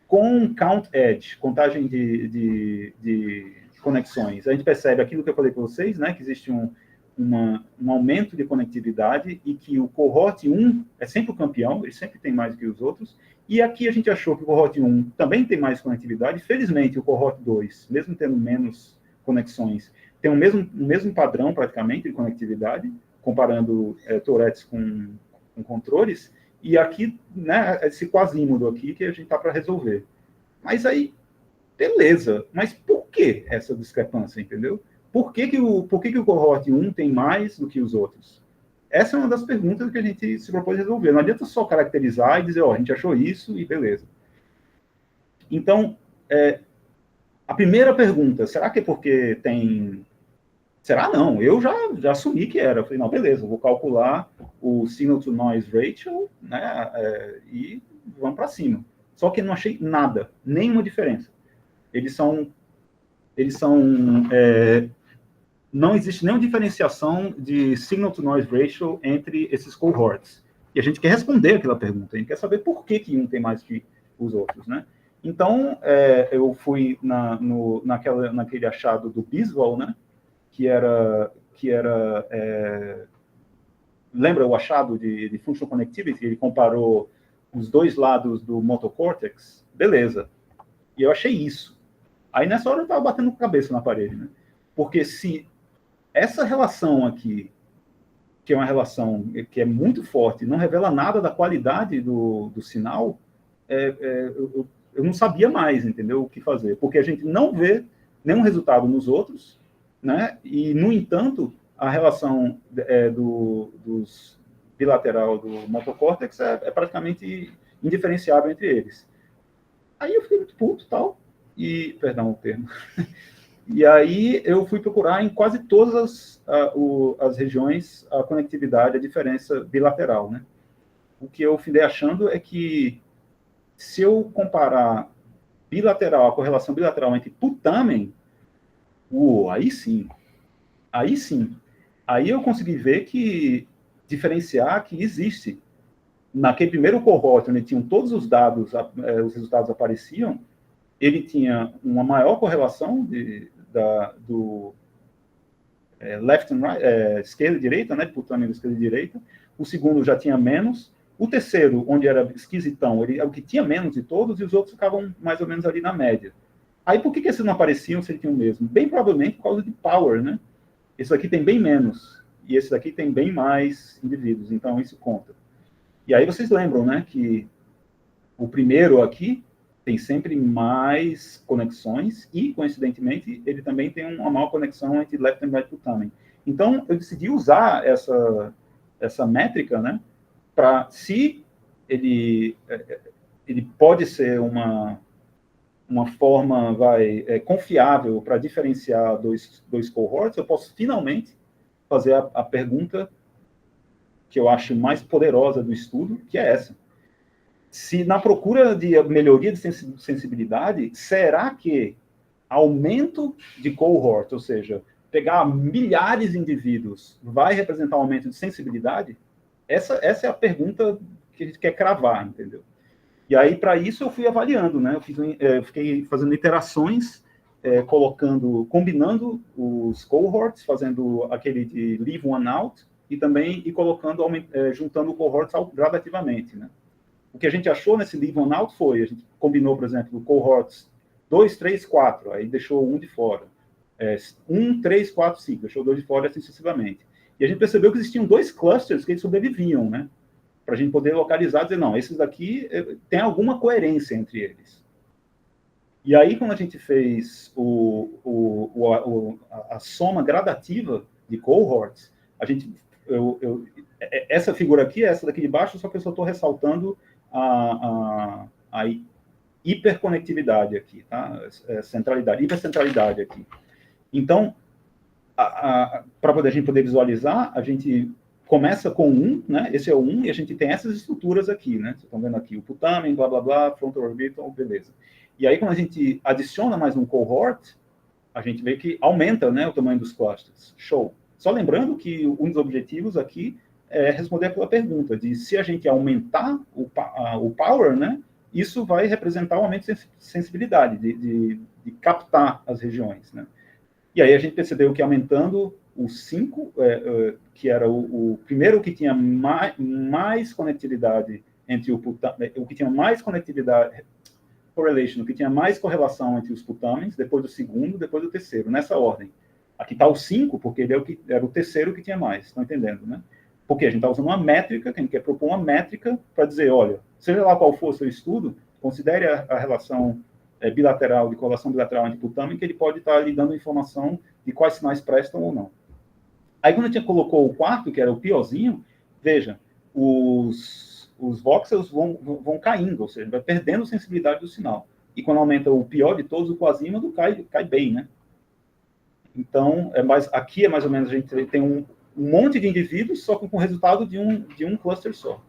Com Count Edge, contagem de conexões, a gente percebe aquilo que eu falei para vocês, né, que existe um aumento de conectividade e que o cohort 1 é sempre o campeão, ele sempre tem mais do que os outros, e aqui a gente achou que o cohort 1 também tem mais conectividade. Felizmente, o cohort 2, mesmo tendo menos conexões, tem o mesmo padrão, praticamente, de conectividade, comparando Tourettes com controles, e aqui, né, esse quasímodo aqui que a gente está para resolver. Mas aí, beleza, mas por que essa discrepância, entendeu? Por que o cohort 1 tem mais do que os outros? Essa é uma das perguntas que a gente se propôs resolver. Não adianta só caracterizar e dizer, ó, a gente achou isso e beleza. Então, a primeira pergunta, será que é porque tem... Será? Não, eu já assumi que era. Eu falei, não, beleza, vou calcular o signal-to-noise ratio, né, e vamos para cima. Só que eu não achei nada, nenhuma diferença. Não existe nenhuma diferenciação de signal-to-noise ratio entre esses cohorts. E a gente quer responder aquela pergunta, a gente quer saber por que um tem mais que os outros, né? Então, eu fui naquele achado do Biswell, né? Que era lembra o achado de Functional Connectivity? Ele comparou os dois lados do Motocórtex, beleza. E eu achei isso. Aí, nessa hora, eu estava batendo com a cabeça na parede, né? Porque se essa relação aqui, que é uma relação que é muito forte, não revela nada da qualidade do sinal, eu não sabia mais, entendeu, o que fazer. Porque a gente não vê nenhum resultado nos outros, né? E, no entanto, a relação dos bilateral do Motocórtex é praticamente indiferenciável entre eles. Aí eu fiquei muito puto, tal, e, perdão o termo, e aí eu fui procurar em quase todas as regiões a conectividade, a diferença bilateral, né? O que eu fui achando é que se eu comparar bilateral, a correlação bilateral entre putamen, aí sim. Aí eu consegui ver que diferenciar que existe. Naquele primeiro cohort, onde tinham todos os dados, os resultados apareciam, ele tinha uma maior correlação do left and right, esquerda e direita, né, de putâmio esquerda e direita. O segundo já tinha menos. O terceiro, onde era esquisitão, ele é o que tinha menos de todos, e os outros ficavam mais ou menos ali na média. Aí por que esses não apareciam se ele tinha o mesmo? Bem provavelmente por causa de power, né? Esse aqui tem bem menos, e esse daqui tem bem mais indivíduos, então isso conta. E aí vocês lembram, né, que o primeiro aqui tem sempre mais conexões e, coincidentemente, ele também tem uma maior conexão entre left and right putamen. Então, eu decidi usar essa métrica, né, para, se ele pode ser uma forma confiável para diferenciar dois cohorts, eu posso finalmente fazer a pergunta que eu acho mais poderosa do estudo, que é essa. Se na procura de melhoria de sensibilidade, será que aumento de cohort, ou seja, pegar milhares de indivíduos, vai representar um aumento de sensibilidade? Essa é a pergunta que a gente quer cravar, entendeu? E aí, para isso, eu fui avaliando, né? Eu fiquei fazendo iterações, combinando os cohorts, fazendo aquele de leave one out, e também colocando, juntando cohorts gradativamente, né? O que a gente achou nesse leave one out foi, a gente combinou, por exemplo, cohorts 2, 3, 4, aí deixou um de fora. 1, 3, 4, 5, deixou 2 de fora, assim sucessivamente. E a gente percebeu que existiam 2 clusters que eles sobreviviam, né? Para a gente poder localizar e dizer, não, esses daqui tem alguma coerência entre eles. E aí, quando a gente fez a soma gradativa de cohorts, essa figura aqui é essa daqui de baixo, só que eu só estou ressaltando a hiperconectividade aqui, tá? Centralidade, hipercentralidade aqui. Então, para a gente poder visualizar, a gente começa com 1, né? Esse é o 1, e a gente tem essas estruturas aqui, né? Vocês estão vendo aqui o putamen, blá, blá, blá, frontal orbital, beleza. E aí, quando a gente adiciona mais um cohort, a gente vê que aumenta, né, o tamanho dos clusters. Show. Só lembrando que um dos objetivos aqui é responder aquela pergunta de se a gente aumentar o power, né, isso vai representar um aumento de sensibilidade, de captar as regiões, né? E aí a gente percebeu que aumentando o 5, que era o primeiro que tinha mais conectividade entre o que tinha mais conectividade, correlation, o que tinha mais correlação entre os putamens, depois do segundo, depois do terceiro, nessa ordem. Aqui está o 5, porque ele era o terceiro que tinha mais, estão entendendo, né? Porque a gente está usando uma métrica, que a gente quer propor uma métrica para dizer, olha, seja lá qual for o seu estudo, considere a relação bilateral, de correlação bilateral entre putamen, que ele pode estar lhe dando informação de quais sinais prestam ou não. Aí, quando a gente colocou o quarto, que era o piorzinho, veja, os voxels vão caindo, ou seja, vai perdendo sensibilidade do sinal. E quando aumenta o pior de todos, o quasímodo cai bem, né? Então, aqui é mais ou menos, a gente tem um monte de indivíduos, só com o resultado de um cluster só.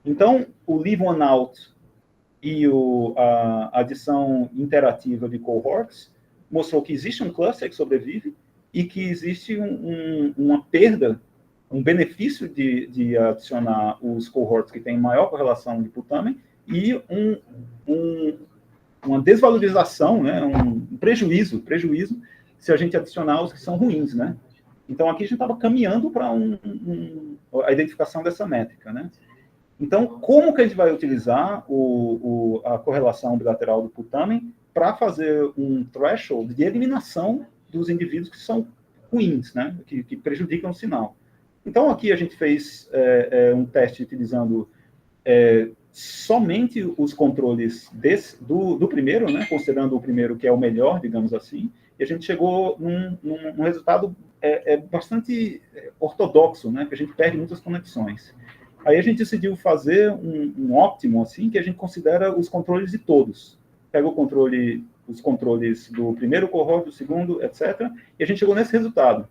Então, o leave one out e a adição interativa de cohorts mostrou que existe um cluster que sobrevive e que existe uma perda, um benefício de adicionar os cohorts que têm maior correlação de putamen e uma desvalorização, né, um prejuízo se a gente adicionar os que são ruins, né? Então, aqui a gente estava caminhando para a identificação dessa métrica, né? Então, como que a gente vai utilizar a correlação bilateral do putamen para fazer um threshold de eliminação dos indivíduos que são ruins, né? Que prejudicam o sinal? Então, aqui a gente fez um teste utilizando somente os controles do primeiro, né? Considerando o primeiro que é o melhor, digamos assim, e a gente chegou num resultado bastante ortodoxo, né? Que a gente perde muitas conexões. Aí a gente decidiu fazer um óptimo, assim, que a gente considera os controles de todos. Pega os controles do primeiro cohort, do segundo, etc. E a gente chegou nesse resultado.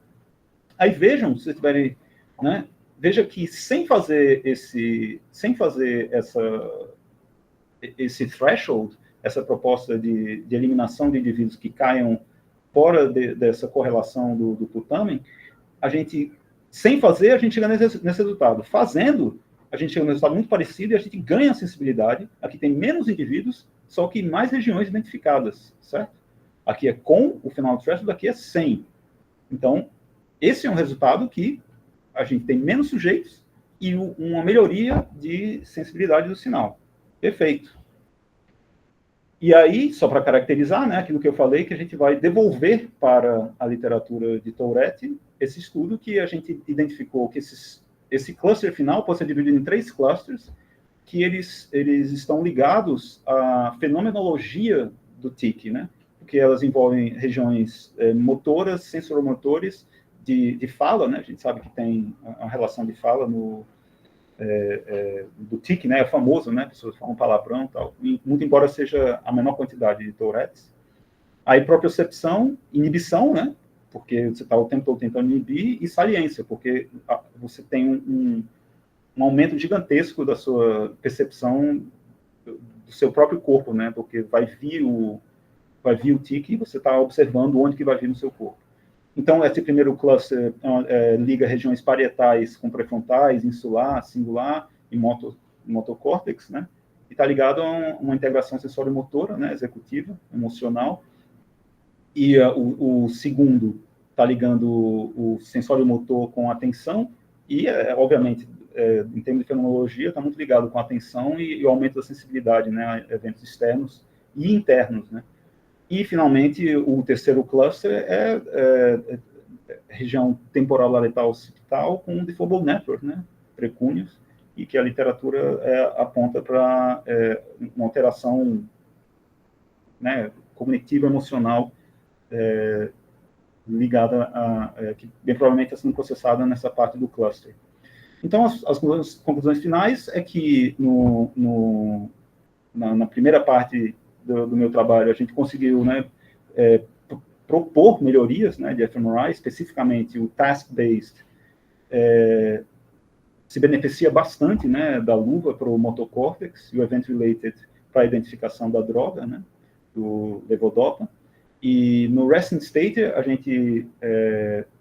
Aí vejam, se vocês tiverem, né? Veja que sem fazer esse threshold, essa proposta de eliminação de indivíduos que caiam fora dessa correlação do putamen, sem fazer, a gente chega nesse resultado. Fazendo, a gente chega num resultado muito parecido e a gente ganha sensibilidade. Aqui tem menos indivíduos, só que mais regiões identificadas, certo? Aqui é com o final do threshold, aqui é sem. Então, esse é um resultado que a gente tem menos sujeitos e uma melhoria de sensibilidade do sinal. Perfeito. E aí, só para caracterizar, né, aquilo que eu falei, que a gente vai devolver para a literatura de Tourette esse estudo que a gente identificou que esse cluster final pode ser dividido em 3 clusters, que eles estão ligados à fenomenologia do tic, né? Porque elas envolvem regiões motoras, sensoromotores, de fala, né? A gente sabe que tem a relação de fala do tic, né? É famoso, né? Pessoas falam palavrão e tal. Muito embora seja a menor quantidade de Tourette's. Aí, propriocepção, inibição, né? Porque você está o tempo todo tentando inibir, e saliência, porque você tem um aumento gigantesco da sua percepção do seu próprio corpo, né? Porque vai vir o tic e você está observando onde que vai vir no seu corpo. Então, esse primeiro cluster liga regiões parietais com pré-frontais, insular, singular e motocórtex, né? E está ligado a uma integração sensório-motora, né? Executiva, emocional. E o segundo está ligando o sensório-motor com a atenção e, obviamente, em termos de fenomenologia, está muito ligado com a atenção e o aumento da sensibilidade, né? A eventos externos e internos, né? E, finalmente, o terceiro cluster é região temporal laletal occipital com default network, né? Precúnios, e que a literatura aponta para uma alteração, né, cognitiva emocional ligada que bem provavelmente está sendo processada nessa parte do cluster. Então, as conclusões finais é que na primeira parte do meu trabalho, a gente conseguiu, né, propor melhorias, né, de fMRI, especificamente o task-based se beneficia bastante, né, da luva para o motocórtex e o event-related para a identificação da droga, né, do levodopa. E no resting state, a gente...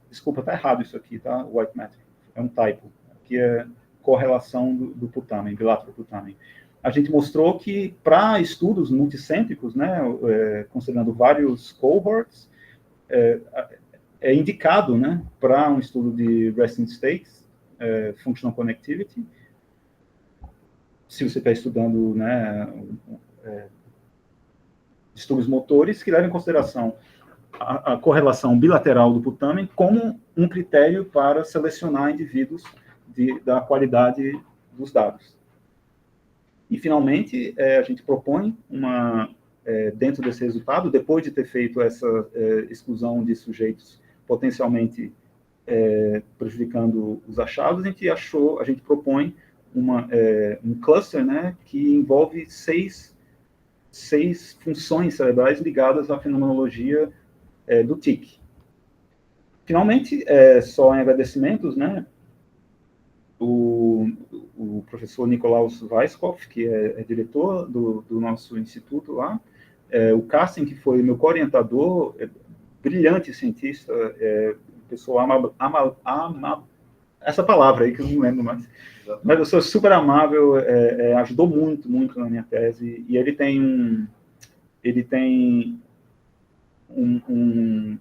desculpa, tá errado isso aqui, tá? White matter. É um typo. Aqui é correlação do putamen, bilatroputamen. A gente mostrou que, para estudos multicêntricos, né, considerando vários cohorts, é indicado, né, para um estudo de resting states, functional connectivity, se você está estudando, né, distúrbios motores, que levam em consideração a correlação bilateral do putamen como um critério para selecionar indivíduos da qualidade dos dados. E, finalmente, a gente propõe dentro desse resultado, depois de ter feito essa exclusão de sujeitos potencialmente prejudicando os achados, a gente propõe um cluster, né, que envolve seis funções cerebrais ligadas à fenomenologia do TIC. Finalmente, só em agradecimentos, né, o professor Nikolaus Weisskopf, que é diretor do nosso instituto lá, o Carsten, que foi meu co-orientador, brilhante cientista, pessoa essa palavra aí que eu não lembro mais, mas eu sou super amável, ajudou muito, muito na minha tese, e ele tem um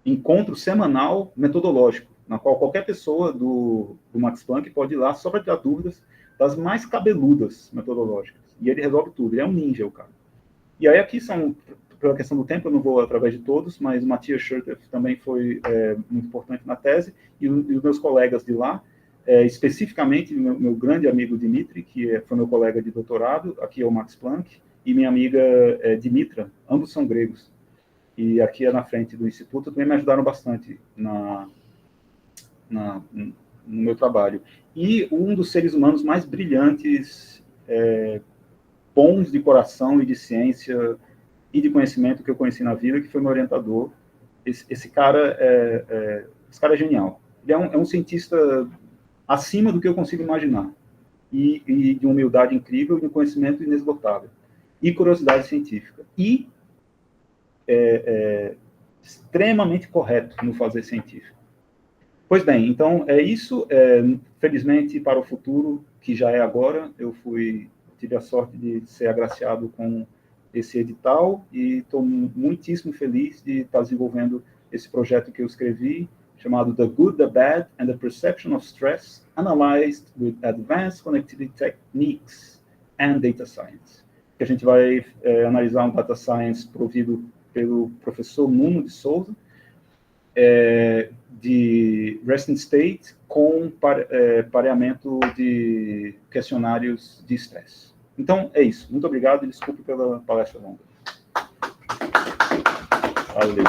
encontro semanal metodológico, na qual qualquer pessoa do Max Planck pode ir lá só para tirar dúvidas das mais cabeludas metodológicas. E ele resolve tudo, ele é um ninja, o cara. E aí aqui são, pela questão do tempo, eu não vou através de todos, mas o Matthias Schurter também foi muito importante na tese, e os meus colegas de lá, especificamente meu grande amigo Dimitri, que foi meu colega de doutorado, aqui é o Max Planck, e minha amiga Dimitra, ambos são gregos. E aqui na frente do Instituto também me ajudaram bastante no meu trabalho. E um dos seres humanos mais brilhantes, bons de coração e de ciência e de conhecimento que eu conheci na vida, que foi meu orientador. Esse cara é genial. Ele é um cientista acima do que eu consigo imaginar. E de humildade incrível, e de um conhecimento inesgotável. E curiosidade científica. E extremamente correto no fazer científico. Pois bem, então é isso. Felizmente, para o futuro, que já é agora, eu tive a sorte de ser agraciado com esse edital e estou muitíssimo feliz de estar desenvolvendo esse projeto que eu escrevi, chamado The Good, the Bad and the Perception of Stress, Analyzed with Advanced Connectivity Techniques and Data Science. Que a gente vai analisar um data science provido pelo professor Nuno de Souza, de resting state com pareamento de questionários de estresse. Então, é isso. Muito obrigado e desculpe pela palestra longa. Valeu.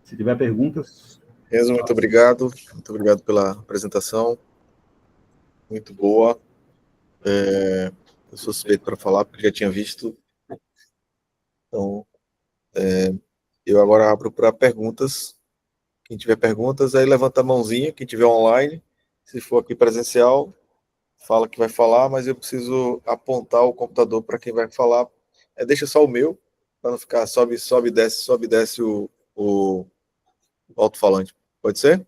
Se tiver perguntas... Enzo, muito obrigado. Muito obrigado pela apresentação. Muito boa. Eu sou suspeito para falar, porque já tinha visto. Então, eu agora abro para perguntas. Quem tiver perguntas, aí levanta a mãozinha. Quem tiver online, se for aqui presencial, fala que vai falar, mas eu preciso apontar o computador para quem vai falar. Deixa só o meu, para não ficar sobe, desce o alto-falante. Pode ser?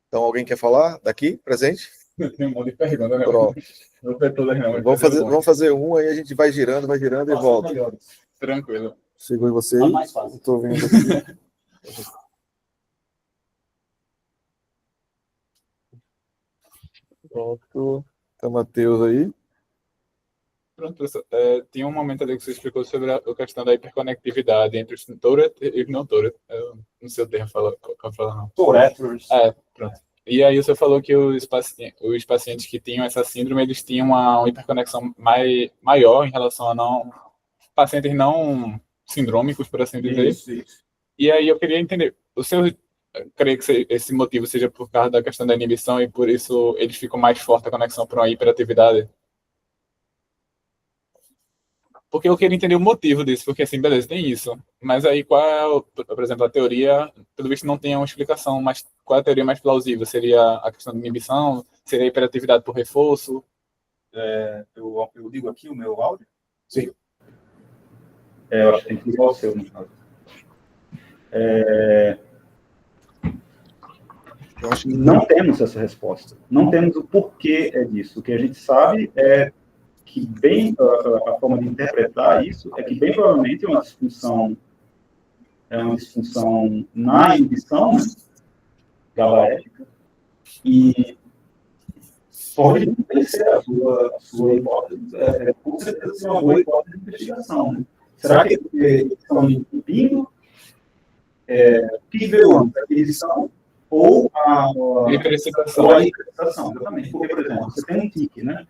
Então, alguém quer falar daqui, presente? Tem um monte de perguntas, né? Pronto. Não foi todas, não. Vamos fazer um, aí a gente vai girando e volta. Tranquilo. Chegou em você aí? mais fácil. Estou vendo aqui. Pronto. Tá Matheus aí. Pronto, professor. Tinha um momento ali que você explicou sobre a questão da hiperconectividade entre os Tourette e os não Tourette. Eu não sei o termo qual fala, não. Touretters. Pronto. E aí você falou que os pacientes que tinham essa síndrome, eles tinham uma hiperconexão maior em relação a pacientes não sindrômicos, por assim dizer. Isso. E aí eu queria entender, eu creio que esse motivo seja por causa da questão da inibição e por isso eles ficam mais fortes a conexão para uma hiperatividade. Porque eu queria entender o motivo disso, porque assim, beleza, tem isso. Mas aí por exemplo, a teoria, pelo visto não tem uma explicação, mas qual é a teoria mais plausível? Seria a questão de inibição? Seria a hiperatividade por reforço? Eu ligo aqui o meu áudio? Sim. Eu acho que tem que ligar o seu, no caso. Eu acho que Não temos essa resposta. Não temos o porquê disso. O que a gente sabe é que a forma de interpretar isso é que bem provavelmente é uma disfunção na inibição, né, GABAérgica, e pode não ser a sua hipótese, com certeza ser uma boa hipótese de investigação. Né? Será que eles estão inibindo o que veio antes, a inibição ou a Hiperexcitação. Exatamente. Porque, por exemplo, você tem um tique, né?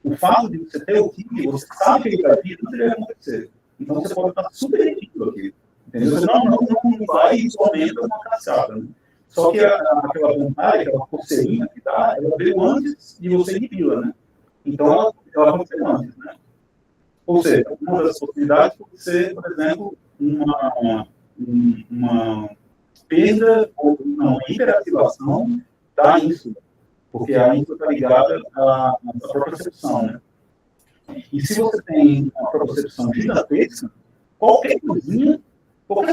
O fato de você ter o tique, você sabe que ele vai vir, não deve acontecer. Então você pode estar super ridículo aqui. Entendeu? Você não vai e isso aumenta uma caçada. Né? Só que aquela vontade, aquela coceirinha que dá, ela veio antes de você inibi-la, né? Então ela aconteceu antes, né? Ou seja, uma das possibilidades pode ser, por exemplo, uma perda ou uma hiperativação da ínsula. Porque a ínsula está ligada à propriocepção, né? E se você tem uma propriocepção gigantesca, qualquer coisinha que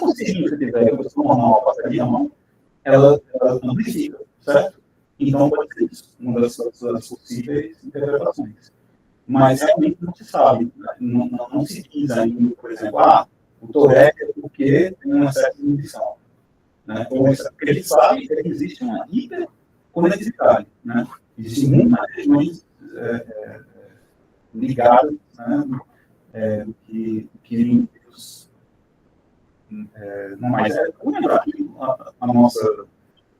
você tiver, que você normal, passaria a mão, ela amplifica, certo? Então pode ser isso, uma das possíveis interpretações. Mas realmente não se sabe, não se diz ainda, por exemplo, o Tourette é porque tem uma certa inibição. Né? Ou porque a gente sabe que existe uma hiperconectividade, né? Existem muitas regiões ligadas, né? Do que não mais é. Vamos lembrar que o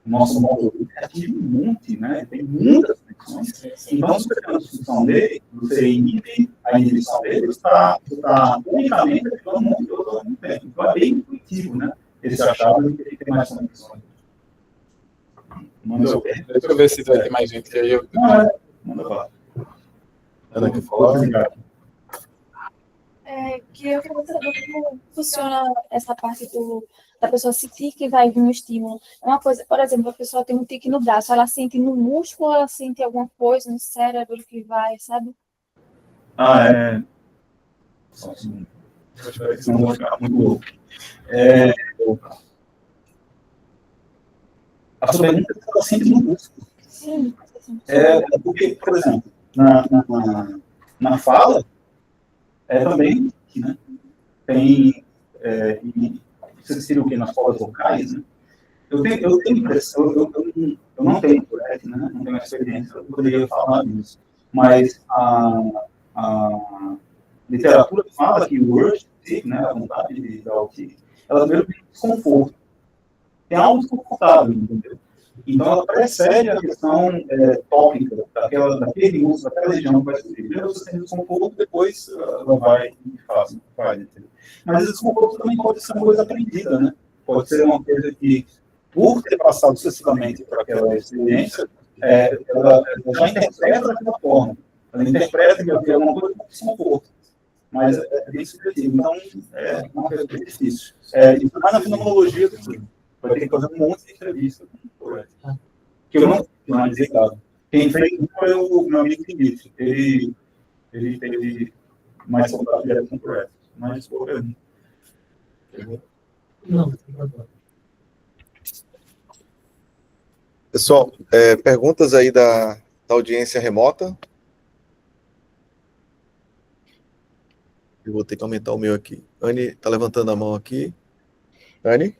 nosso modo atinge um monte, né? Tem muitas conexões. Então, se você tem a disfunção dele, você inibe a inibição dele, você está unicamente ativando um monte de outro ao mesmo tempo. Então, é bem intuitivo, né? Esse achado de que ele tem mais conexões. Deixa eu ver se vai ter mais gente que aí eu. Manda lá. Ana quer falar? Que eu queria saber como funciona essa parte da pessoa sentir que vai vir um estímulo. É uma coisa, por exemplo, a pessoa tem um tique no braço, ela sente no músculo, ela sente alguma coisa no cérebro que vai, sabe? Só um segundo. Senão eu vou ficar muito louco. A sua pergunta está sempre no músculo. Sim. Porque, por exemplo, na fala, também, né? Tem, você seria o que nas cordas vocais, né? Eu tenho impressão, eu não tenho Tourette, né? Não tenho experiência, eu poderia falar disso, mas a literatura fala que o urge, né, a vontade de dar o tique, ela primeiro tem desconforto, tem algo desconfortável, entendeu? Então ela precede a questão tópica daquele músculo, daquela região que vai subir. Primeiro você tem desconforto, depois ela vai e faz, entendeu? Mas esse desconforto também pode ser uma coisa aprendida, né? Pode ser uma coisa que, por ter passado sucessivamente por aquela experiência, ela já interpreta daquela forma. Ela interpreta que é uma coisa com desconforto. Mas é bem subjetivo. Então, é uma coisa bem difícil. Isso mais na fenomenologia do que vai ter que fazer um monte de entrevista. Que eu não analisei, claro. Quem fez foi o meu amigo Dimitri. Ele teve mais contato direto com o projeto. Mas, pô, Não. Pessoal, perguntas aí da audiência remota? Eu vou ter que aumentar o meu aqui. Anne está levantando a mão aqui. Anne?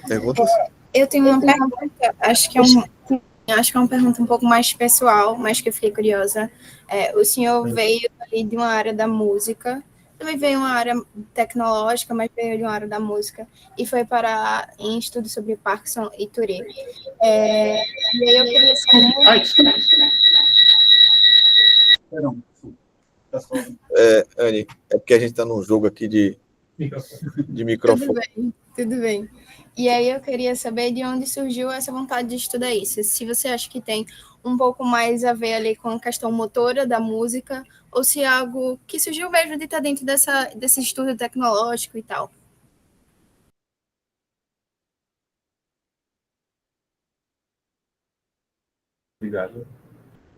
Perguntas? Eu tenho uma pergunta, acho que é uma pergunta um pouco mais pessoal, mas que eu fiquei curiosa. O senhor veio ali de uma área da música, também veio de uma área tecnológica, mas veio de uma área da música, e foi parar em estudos sobre Parkinson e Tourette. E aí eu queria saber... Perdão. Anne, é porque a gente está num jogo aqui de microfone. Tudo bem. E aí eu queria saber de onde surgiu essa vontade de estudar isso. Se você acha que tem um pouco mais a ver ali com a questão motora da música, ou se é algo que surgiu mesmo de estar dentro desse estudo tecnológico e tal. Obrigado.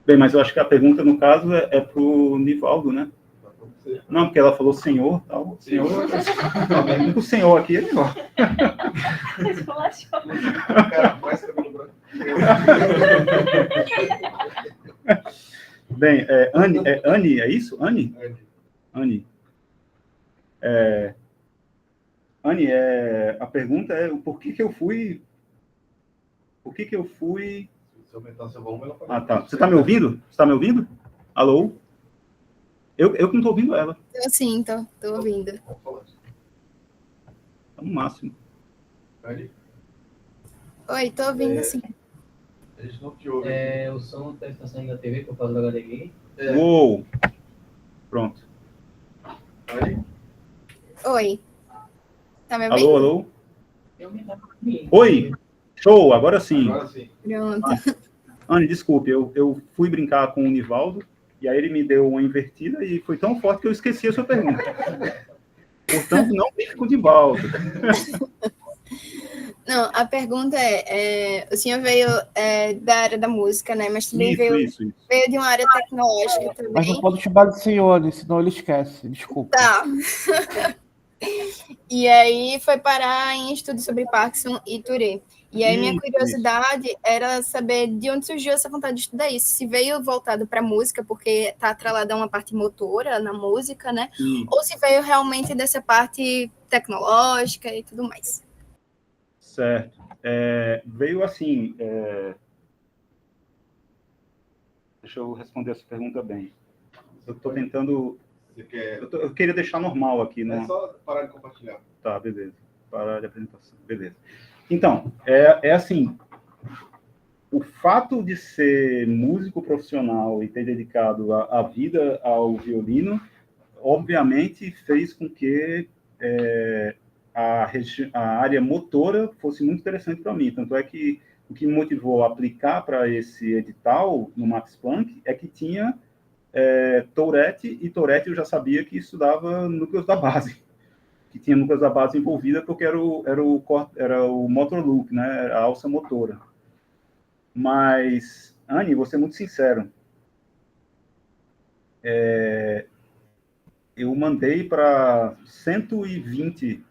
Bem, mas eu acho que a pergunta, no caso, é para o Nivaldo, né? Não, porque ela falou senhor, tal. Senhor, o senhor aqui é melhor. Bem, Anne, é isso? Anne? Anne. Anne, a pergunta é por que eu fui... Por que eu fui... Se aumentar seu volume, ela Ah, tá. Você está me ouvindo? Você está me ouvindo? Alô? Eu que não estou ouvindo ela. Eu sim, tô ouvindo. Tá no máximo. Oi, tô ouvindo sim. A gente não te ouve. O som está saindo da TV por causa do HDMI. Uou! Pronto. Oi. Tá me Alô, ouvindo? alô? Oi! Show, agora sim. Agora sim. Pronto. Anne, desculpe, eu fui brincar com o Nivaldo, e aí ele me deu uma invertida e foi tão forte que eu esqueci a sua pergunta. Portanto, não brinque com o Nivaldo. Não, a pergunta o senhor veio da área da música, né? Mas também Isso. veio de uma área tecnológica também. Mas não pode chamar de senhor, senão ele esquece. Desculpa. Tá. E aí foi parar em estudos sobre Parkinson e Tourette. E aí minha curiosidade era saber de onde surgiu essa vontade de estudar isso. Se veio voltado para música, porque está atrelada a uma parte motora na música, né? Ou se veio realmente dessa parte tecnológica e tudo mais. Certo. Veio assim... Deixa eu responder essa pergunta bem. Eu estou tentando... Eu queria deixar normal aqui, né? É só parar de compartilhar. Tá, beleza. Parar de apresentação. Beleza. Então, assim... O fato de ser músico profissional e ter dedicado a vida ao violino, obviamente, fez com que a área motora fosse muito interessante para mim. Tanto é que o que me motivou a aplicar para esse edital no Max Planck é que tinha Tourette, e Tourette eu já sabia que estudava núcleos da base, que tinha núcleos da base envolvida, porque era o motor loop, né, a alça motora. Mas, Anne, vou ser muito sincero, eu mandei para 120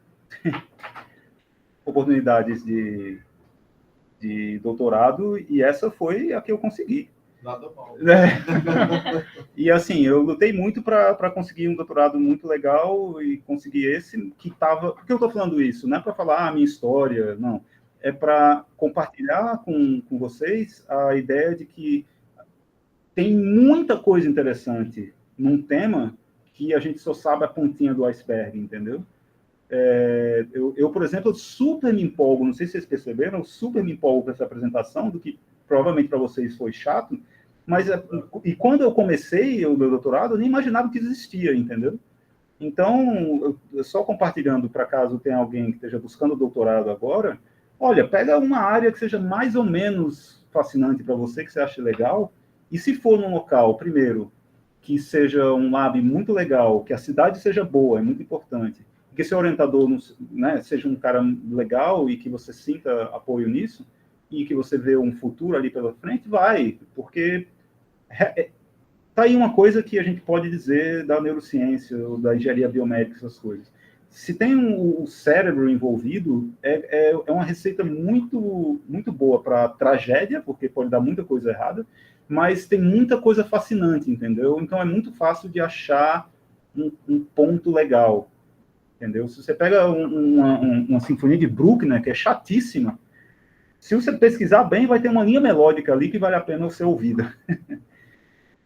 oportunidades de doutorado, e essa foi a que eu consegui. Nada mal. E assim, eu lutei muito para conseguir um doutorado muito legal e conseguir esse que estava... Por que eu estou falando isso? Não é para falar a minha história, não. É para compartilhar com vocês a ideia de que tem muita coisa interessante num tema que a gente só sabe a pontinha do iceberg, entendeu? Eu, por exemplo, super me empolgo, não sei se vocês perceberam, eu super me empolgo com essa apresentação, do que provavelmente para vocês foi chato, mas e quando eu comecei o meu doutorado, eu nem imaginava que existia, entendeu? Então, só compartilhando, para caso tenha alguém que esteja buscando doutorado agora, olha, pega uma área que seja mais ou menos fascinante para você, que você ache legal, e se for num local, primeiro, que seja um lab muito legal, que a cidade seja boa, é muito importante, que seu orientador, né, seja um cara legal e que você sinta apoio nisso, e que você vê um futuro ali pela frente, vai, porque tá aí uma coisa que a gente pode dizer da neurociência, ou da engenharia biomédica, essas coisas. Se tem o cérebro envolvido, é uma receita muito, muito boa para tragédia, porque pode dar muita coisa errada, mas tem muita coisa fascinante, entendeu? Então é muito fácil de achar um ponto legal, entendeu? Se você pega uma sinfonia de Bruckner, que é chatíssima, se você pesquisar bem, vai ter uma linha melódica ali que vale a pena ser ouvida.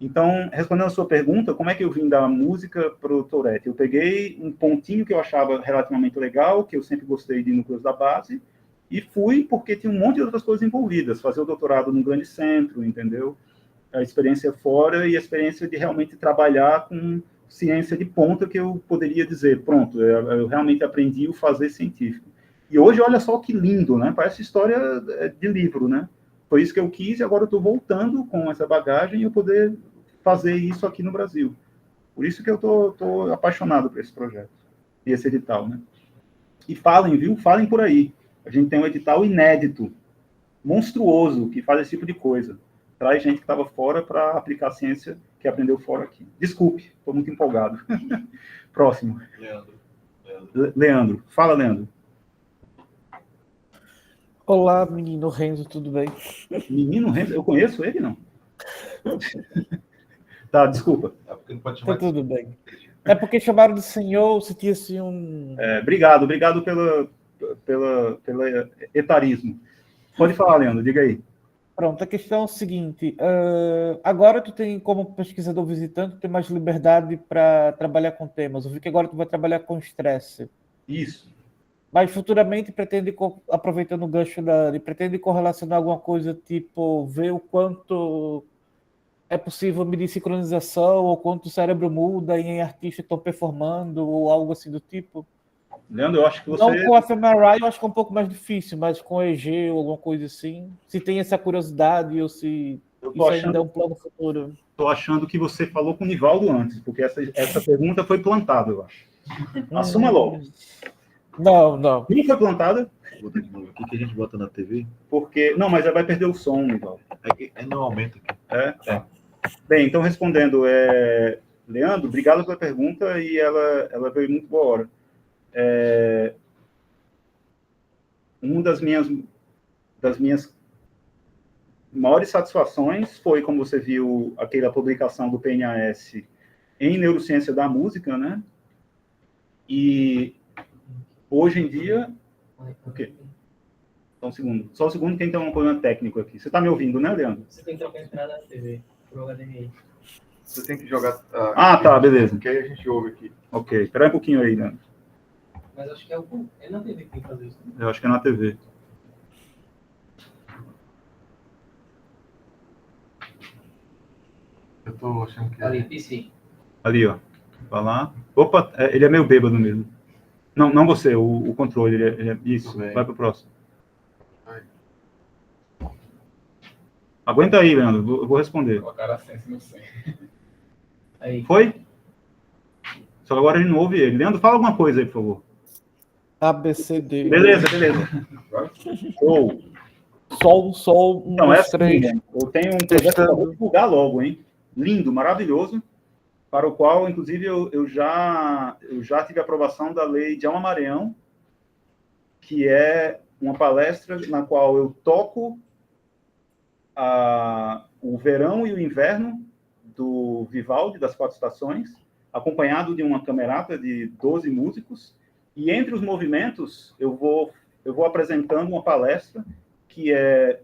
Então, respondendo a sua pergunta, como é que eu vim da música para o Tourette? Eu peguei um pontinho que eu achava relativamente legal, que eu sempre gostei de núcleos da base, e fui porque tinha um monte de outras coisas envolvidas. Fazer o doutorado num grande centro, entendeu? A experiência fora e a experiência de realmente trabalhar com ciência de ponta, que eu poderia dizer, pronto, eu realmente aprendi o fazer científico. E hoje, olha só que lindo, né? Parece história de livro, né? Foi isso que eu quis e agora eu estou voltando com essa bagagem e eu poder fazer isso aqui no Brasil. Por isso que eu tô apaixonado por esse projeto e esse edital, né? E falem, viu? Falem por aí. A gente tem um edital inédito, monstruoso, que faz esse tipo de coisa. Traz gente que estava fora para aplicar a ciência que aprendeu fora aqui. Desculpe, estou muito empolgado. Próximo. Leandro. Fala, Leandro. Olá, menino Renzo, tudo bem? Menino Renzo, eu conheço ele, não? Tá, desculpa. É porque não pode Tá chamar de... tudo bem. É porque chamaram de senhor, se tinha assim Obrigado pelo etarismo. Pode falar, Leandro, diga aí. Pronto, a questão é o seguinte, agora tu tem, como pesquisador visitante, tu tem mais liberdade para trabalhar com temas. Eu vi que agora tu vai trabalhar com estresse. Isso. Mas futuramente pretende, aproveitando o gancho pretende correlacionar alguma coisa, tipo, ver o quanto é possível medir sincronização, ou quanto o cérebro muda em artistas que estão performando, ou algo assim do tipo. Leandro, eu acho que você... Não com a fMRI, eu acho que é um pouco mais difícil, mas com EG ou alguma coisa assim. Se tem essa curiosidade ou se isso ainda é um plano futuro. Estou achando que você falou com o Nivaldo antes, porque essa pergunta foi plantada, eu acho. Assuma logo. Não. Não foi plantada? O que a gente bota na TV? Porque... Não, mas vai perder o som, Nivaldo. Não aumenta aqui. Tá. Bem, então respondendo, Leandro, obrigado pela pergunta e ela veio muito boa hora. Uma das minhas maiores satisfações foi, como você viu, aquela publicação do PNAS em Neurociência da Música, né? E hoje em dia... O quê? Só um segundo, tem um problema técnico aqui. Você está me ouvindo, né, Leandro? Você tem que trocar a entrada da TV pro HDMI. Você tem que jogar... Tá, beleza. Porque aí a gente ouve aqui. Ok, espera um pouquinho aí, Leandro. Mas acho que é na TV que tem que fazer isso. Eu acho que é na TV. Eu tô achando que... Ali, PC. Ali, ó. Vai lá. Opa, ele é meio bêbado mesmo. Não você, o controle. Isso, vai pro próximo. Aguenta aí, Leandro, eu vou responder. Colocaram a sense no 100. Aí. Foi? Só que agora a gente não ouve ele. Leandro, fala alguma coisa aí, por favor. ABCD. Beleza. Sol, Então, três. Eu tenho um projeto que eu vou divulgar logo, hein? Lindo, maravilhoso, para o qual, inclusive, eu já tive a aprovação da lei de Alma Maranhão, que é uma palestra na qual eu toco o verão e o inverno do Vivaldi, das 4 estações, acompanhado de uma camerata de 12 músicos, e entre os movimentos eu vou apresentando uma palestra que é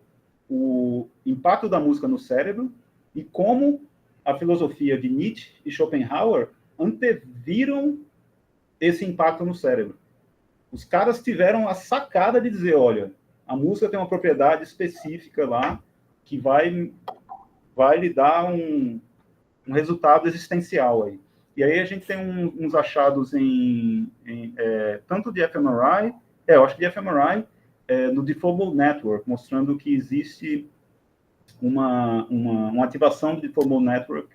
o impacto da música no cérebro e como a filosofia de Nietzsche e Schopenhauer anteviram esse impacto no cérebro. Os caras tiveram a sacada de dizer, olha, a música tem uma propriedade específica lá que vai lhe dar um resultado existencial aí. E aí a gente tem uns achados tanto de fMRI, eu acho que de fMRI, no Default Mode Network, mostrando que existe uma ativação do Default Mode Network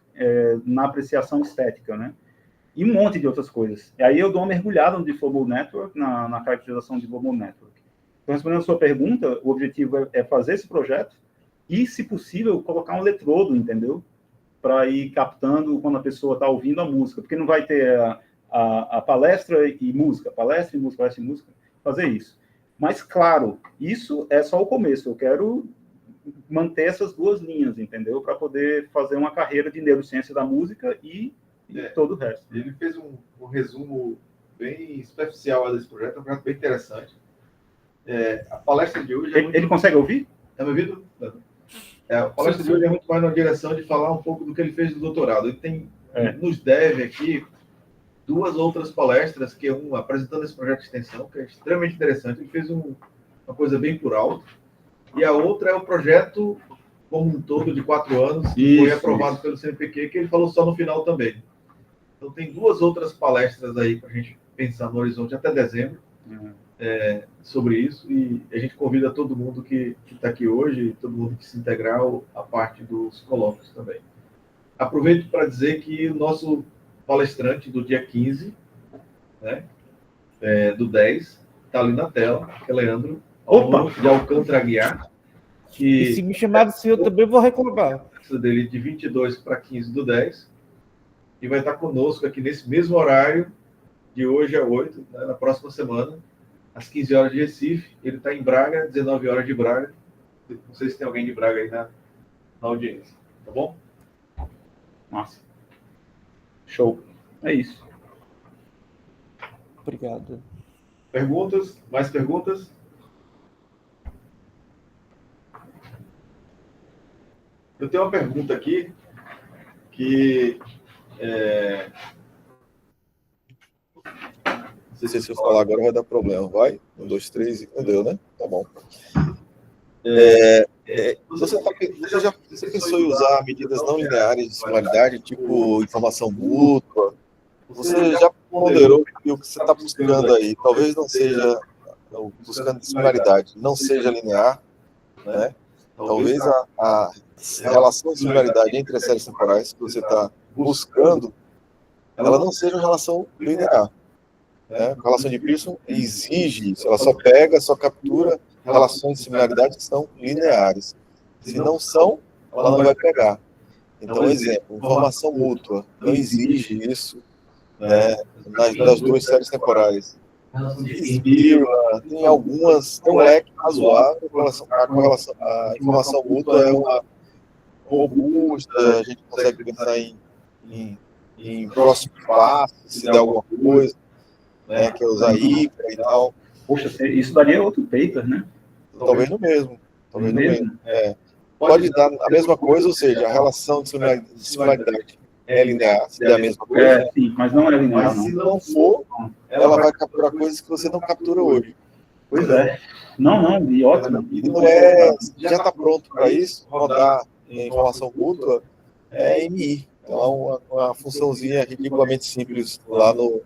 na apreciação estética, né? E um monte de outras coisas. E aí eu dou uma mergulhada no Default Mode Network, na caracterização do Default Mode Network. Então, respondendo a sua pergunta, o objetivo é fazer esse projeto e, se possível, colocar um eletrodo, entendeu? Para ir captando quando a pessoa está ouvindo a música, porque não vai ter a palestra e música, palestra e música, fazer isso. Mas, claro, isso é só o começo. Eu quero manter essas duas linhas, entendeu? Para poder fazer uma carreira de neurociência da música e todo o resto. Ele fez um resumo bem superficial desse projeto, é um projeto bem interessante. A palestra de hoje... Ele consegue ouvir? Está me ouvindo? A palestra de hoje é muito mais na direção de falar um pouco do que ele fez no doutorado. Ele nos deve aqui 2 outras palestras, que é uma apresentando esse projeto de extensão, que é extremamente interessante. Ele fez uma coisa bem por alto. E a outra é o projeto como um todo de 4 anos, que foi aprovado pelo CNPq, que ele falou só no final também. Então tem 2 outras palestras aí para a gente pensar no horizonte até dezembro. sobre isso, e a gente convida todo mundo que está aqui hoje, todo mundo que se integrar a parte dos colóquios também. Aproveito para dizer que o nosso palestrante do dia 15, né, do 10, está ali na tela, que é Leandro de Alcântara Aguiar, E se me chamar de senhor, também vou reclamar. dele de 22 para 15 do 10, e vai estar conosco aqui nesse mesmo horário, de hoje a 8, né, na próxima semana, às 15 horas de Recife. Ele está em Braga, 19 horas de Braga. Não sei se tem alguém de Braga aí na audiência, tá bom? Massa. Show. É isso. Obrigado. Perguntas? Mais perguntas? Eu tenho uma pergunta aqui que Não sei se eu falar agora vai dar problema. Vai? 1, 2, 3 e não deu, né? Tá bom. Você pensou em usar medidas não lineares de similaridade, tipo informação mútua? Você já ponderou que o que você está buscando aí talvez não seja buscando similaridade, não seja linear, né? Talvez a relação de similaridade entre as séries temporais que você está buscando, ela não seja uma relação linear. Né? A relação de Pearson exige isso, ela só captura relações de similaridade que são lineares. Se não são, ela não vai pegar. Então, exemplo, informação mútua não exige isso, né, nas duas séries temporais. Tem algumas, tem um leque razoável com relação à informação mútua, é uma robusta, a gente consegue pensar em próximo passo, se der alguma coisa, né, que é usar IPA e tal. Poxa, isso daria outro paper, né? Talvez no mesmo. Pode dar a mesma coisa, ou seja, a relação de similaridade é linear, se der a mesma coisa. Sim, mas não é linear. Mas se não for, ela vai capturar coisas que você não captura hoje. Pois é. Não, e ótimo. E não já está pronto para isso, rodar em informação mútua é MI. Então, uma funçãozinha ridiculamente simples lá no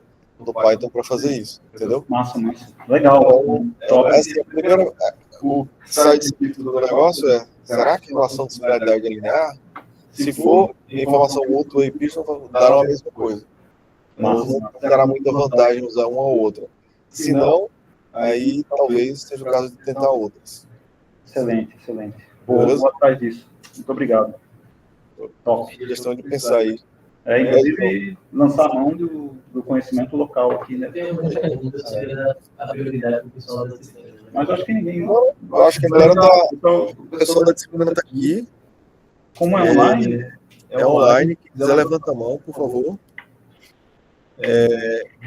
Python para fazer isso, entendeu? Massa. Legal. Então, o side script do negócio será que a relação de similaridade é linear? Se for, informação mútua e Pearson darão a mesma coisa. Não dará muita vantagem usar uma ou outra. Se não, aí talvez seja o caso de tentar outras. Excelente. Vou atrás disso. Muito obrigado. Top. Questão de pensar aí. Inclusive, lançar a mão do conhecimento local aqui, né? Tem algumas perguntas sobre a prioridade do pessoal da disciplina. Mas acho que ninguém... Eu acho que a galera o pessoal da disciplina está aqui. Como é online? É online. Quem quiser, levanta a mão, por favor.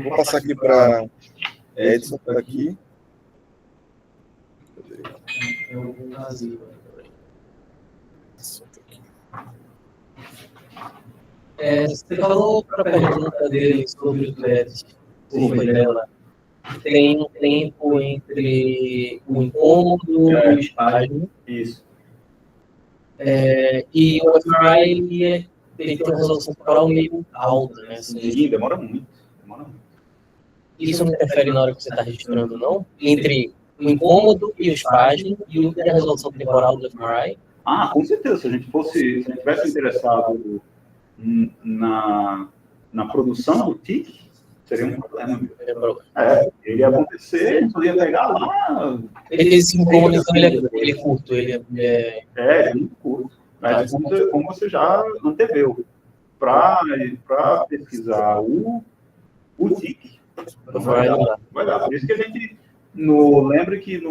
Vou passar aqui para Edson, por aqui. Tem algum vazio. Você falou para a pergunta dele sobre o thread, dela. Tem um tempo entre o incômodo e o espasmo. Isso. E o fMRI tem que ter uma resolução temporal meio alta, né? Sim, demora muito. Isso não interfere na hora que você está registrando, não? Entre o incômodo e o espasmo e a resolução temporal do fMRI? Com certeza. Se a gente tivesse interessado na produção do TIC, seria um problema. Ele ia acontecer, a gente ia pegar lá... Esse incômodo, então, ele é curto, ele é muito curto. Mas como você já anteveu, para pesquisar o TIC, vai dar. Por isso que a gente... Lembre que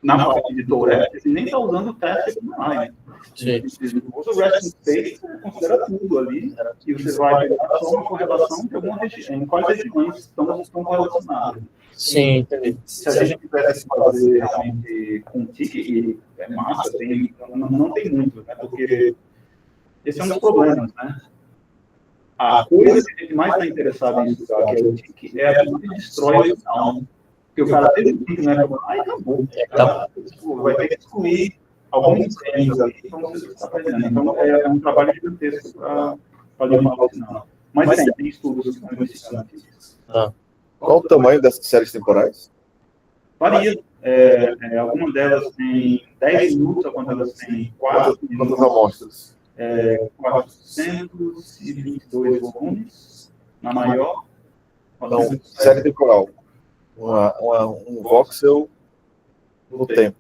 na parte de Tourette, nem está usando o teste online. Usa o resting state, considera tudo ali, e você vai pegar só uma correlação de em quais regiões estão correlacionadas. Sim, entendi. Se a gente tivesse que fazer realmente com TIC, e é massa, não tem muito, né? Porque esse é um dos problemas, né? A coisa que a gente mais está interessado em estudar, que é o TIC, é a que destrói o final. Porque o cara teve um TIC, né? Acabou. Vai ter que excluir alguns genes ali, então você está fazendo. Então, é um trabalho gigantesco para limpar o final. Mas tem estudos que estão investigantes. Qual o tamanho dessas séries temporais? Varia. Algumas delas têm 10 minutos, algumas delas têm 4 Quantas minutos. amostras? 422 volumes, na maior. Então, série temporal. Um voxel no tempo.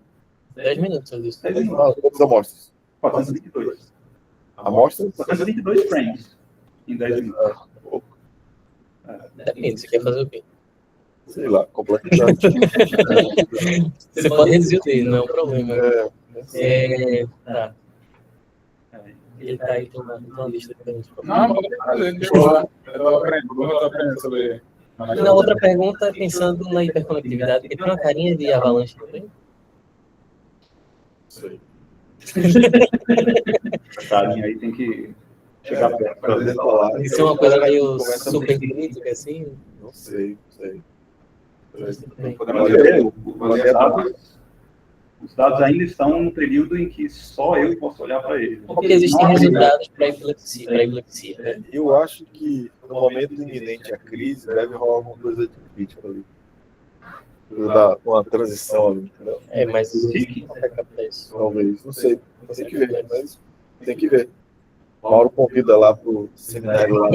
10 minutos, eu disse. Quantas amostras? 422. Amostras? 422 frames em 10 minutos. Depende, você quer fazer o quê? Sei lá, complexidade. Você pode reduzir o dele, não é um problema. Tá. Ele tá aí com uma lista pra gente. Não, pode fazer. Eu tô aprendendo sobre... Na outra pergunta, pensando na hiperconectividade, ele tem uma carinha de avalanche também? Sei. A carinha aí tem que chegar perto para ver. Isso é uma coisa meio super crítica, assim? Não sei. Podemos ver, os dados ainda estão no período em que só eu posso olhar para eles. Porque existem resultados para epilepsia. Eu acho que no momento iminente à crise deve rolar alguma coisa de crítica ali. Uma transição ali, entendeu? Mas a gente consegue captar isso. Talvez, não sei. Tem que ver, mas tem que ver. Mauro convida lá pro seminário lá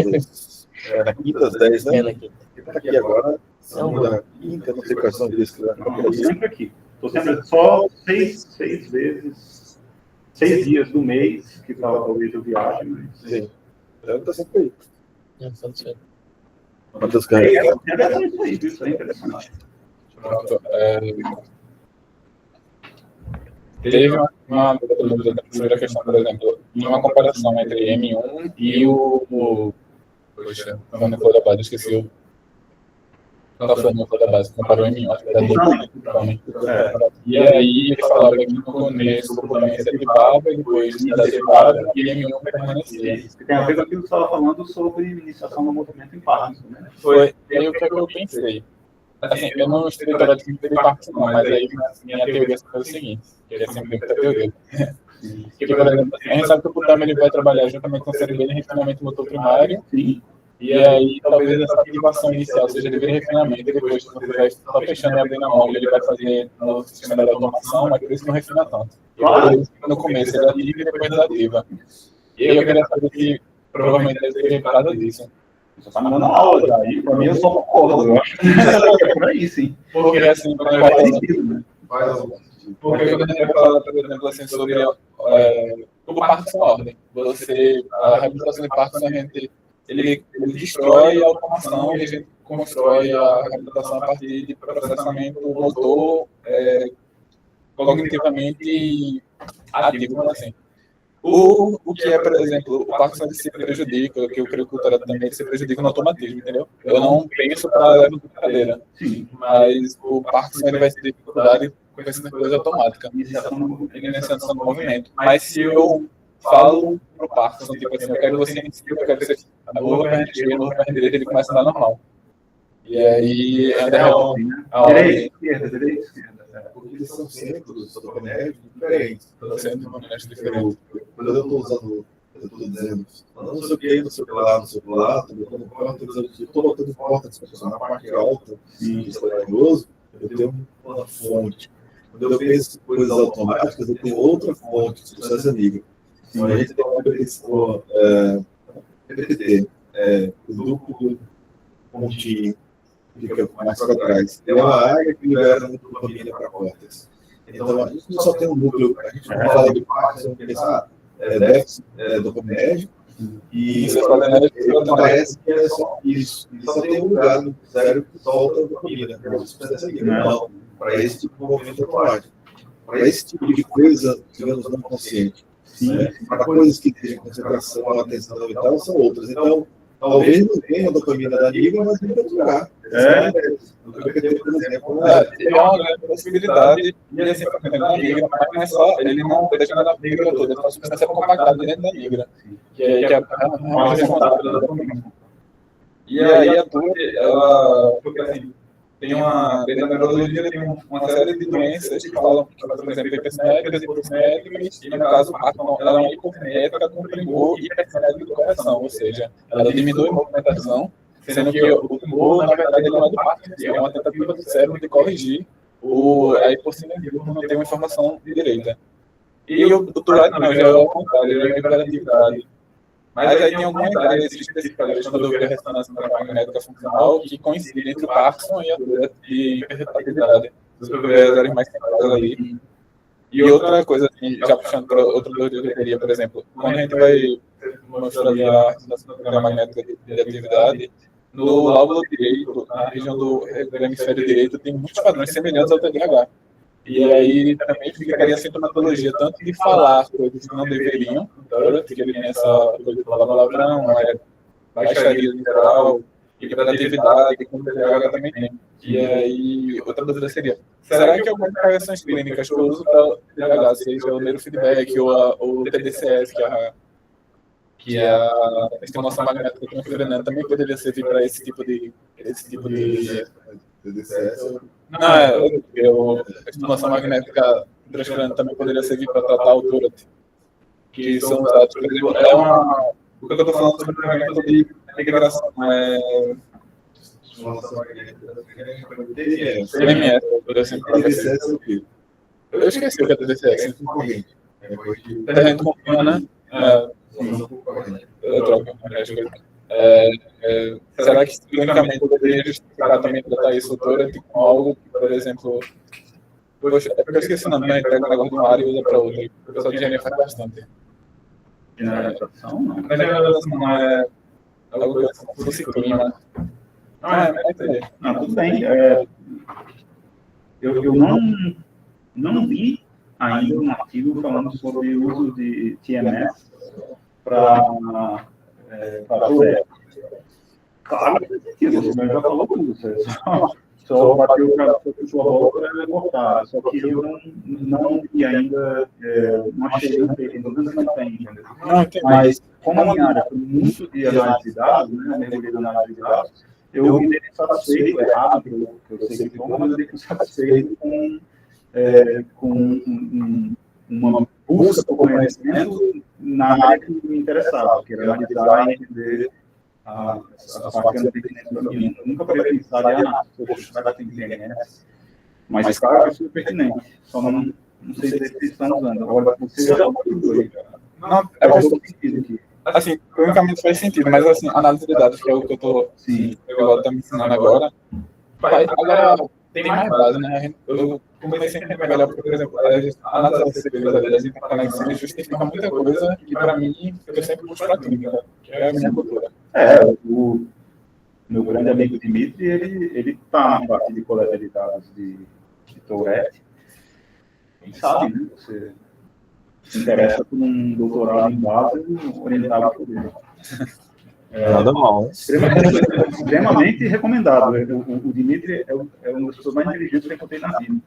na quinta às 10, né? Na quinta. Ele tá aqui agora, na quinta, não sei quais são dias que Estou sempre aqui. Estou sempre só 6 vezes, 6 dias do mês, que talvez eu viaje, mas... Sim. Ele tá sempre aí. Quantas É carreiras? isso aí é interessante. Pronto. Teve uma primeira questão, por exemplo, em uma comparação entre M1 e poxa, não me da base, esqueci o... Não está falando da base, comparou M1, acho que era E aí ele falava que no começo o problema se ativava, depois se desativava e M1 permanecia. Tem a ver com aquilo que você estava falando sobre iniciação do movimento em Parkinson, né? Foi aí o que eu pensei. Assim, eu não estudei teoreticamente de Parkinson, não, mas aí minha teoria foi o seguinte, que ele é sempre muita teoria. Que, por exemplo, a gente sabe que o Putama ele vai trabalhar juntamente com o cérebro em refinamento motor primário, e aí talvez essa ativação inicial seja de refinamento, e depois que você vai só fechando e abrindo a mão, ele vai fazer no sistema da automação, mas por isso não refina tanto. E no começo ele ativa e depois desativa. E eu queria saber se provavelmente deve ter reparado disso. Você está me dando aula já, e para mim eu só concordo, eu acho. É por aí, sim. Porque assim, Faz sentido, né? Porque quando a gente vai falar, por exemplo, assim, sobre o Parkinson ordem, a reabilitação de Parkinson, ele destrói a automação e a gente constrói a reabilitação a partir de processamento motor cognitivamente ativo, assim. O que é, por exemplo, o Parkinson se prejudica, que eu creio que o Torado também se prejudica no automatismo, entendeu? Eu não penso para a brincadeira, mas o Parkinson ele vai ter dificuldade com essa coisa automática, iniciação do movimento. Mas se eu falo pro Parkinson, tipo assim, eu quero que você inicie, eu quero que você a novo perna esquerda, a novo perna direita, ele começa a andar normal. E aí é a ordem, né? Direita, esquerda. Porque eles são centros diferentes. diferentes. Quando eu estou usando, eu estou dizendo, não sei o que, não sei o que lá, eu estou dizendo que estou botando córtex para funcionar na parte alta, isso é valioso, eu tenho uma fonte. Quando eu penso em coisas automáticas, eu tenho outra fonte, que processo amigo. Então a gente tem uma competição PPT, o duplo pontinho, fica mais para trás. É uma área que libera muito dopamina para córtex. Então, a gente não só tem um núcleo, a gente não fala de Parkinson, pensar déficit dopaminérgico, e parece que é só isso. E só tem um lugar no cérebro que solta dopamina, que é uma substância não, para esse tipo de movimento automático. Para esse tipo de coisa, digamos, não consciente. Para coisas que têm concentração, atenção e tal, são outras. Então, talvez não tenha a dopamina da nível, mas em outro lugar. É uma grande possibilidade de ele sempre ficar na migra, mas não é só, ele não deixa na migra toda, ele está substância compactada dentro da migra, que é uma responsável da dopamina. E aí a Turi, ela, porque assim, dentro da neurologia tem uma série de doenças que falam, por exemplo, hipercinéticas e hipocinéticas, e no caso, ela é uma hipocinética com primor e hipercinética de correção, ou seja, ela diminui a movimentação, sendo que o tumor, na verdade, ele não é do Parkinson, é uma tentativa do cérebro de corrigir a hipocinética por não ter uma informação direita. E o Tourette não, já é ao contrário, ele é hiperatividade. Mas aí tem algumas áreas específicas, quando eu vi a ressonância magnética funcional, que coincidem entre o Parkinson e a Tourette de hiperatividade. Você vê as áreas mais centrais ali. E outra coisa, assim, já puxando para outra dor de loteria, por exemplo, quando a gente vai mostrar ali a ressonância magnética de atividade, no lóbulo direito, na região do hemisfério direito, tem muitos padrões semelhantes ao TDAH. E aí também ficaria a sintomatologia, tanto de falar coisas que não deveriam, porque ele tem essa coisa de falar palavrão, baixaria em geral, hiperatividade, como o TDAH também tem. E aí, outra dúvida seria, será que algumas correções clínicas que eu uso para o TDAH, seja o neurofeedback ou o TDCS, que é a estimulação magnética transcraniana, também poderia servir para esse tipo de TDCS. Não, a estimulação magnética transcraniana também poderia servir para tratar o Tourette, que são usados, por exemplo, o que eu estou falando sobre o método de integração, Estimulação magnética. CMS, por exemplo. TDCS é o quê? Eu esqueci o que é TDCS. Corrente. Terreno com né? Eu troco as coisas. Será que clinicamente poderia justificar também tratar isso Tourette com algo que, por exemplo, poxa, é porque eu esqueci o nome, né? Pega um negócio de uma área e usa para outra. O pessoal de engenharia faz bastante. Generalização, não. Mas generalização não é algo que fosse clima. Não, tudo bem. Eu não li ainda um artigo falando sobre o uso de TMS para Tourette. Claro que faz sentido, você já falou tudo. Você só bateu a sua bola para cortar. Só que eu não vi ainda, não achei, não tem, não tem, entendeu? Mas, como a minha área foi muito de análise de dados, né, mergulhei na análise de dados, eu me dei satisfeito, errado, que eu sei que como, mas eu me dei satisfeito com uma busca por conhecimento na área que me interessava, que era analisar e entender as partes que eu não tenho. Eu nunca parei de pensar poxa, será que tem TMS? Mas, claro, isso é pertinente. Só não sei se vocês estão usando. Olha, você já falou aí, cara. Não, é sentido aqui. Assim, clinicamente faz sentido, mas assim, análise de dados, que é o que eu estou me ensinando agora, agora tem mais base, né? Eu comecei a entender melhor, porque, por exemplo, a análise das interconexões justifica muita coisa que, para mim, eu sempre busco para a clínica, que é a minha cultura. O meu grande amigo Dimitri, ele está na parte de coleta de dados de Tourette. Quem sabe, né? Você se interessa por um doutorado em base orientado por ele. Nada mal. Extremamente recomendado. O Dimitri é uma das pessoas mais inteligentes que eu encontrei na vida.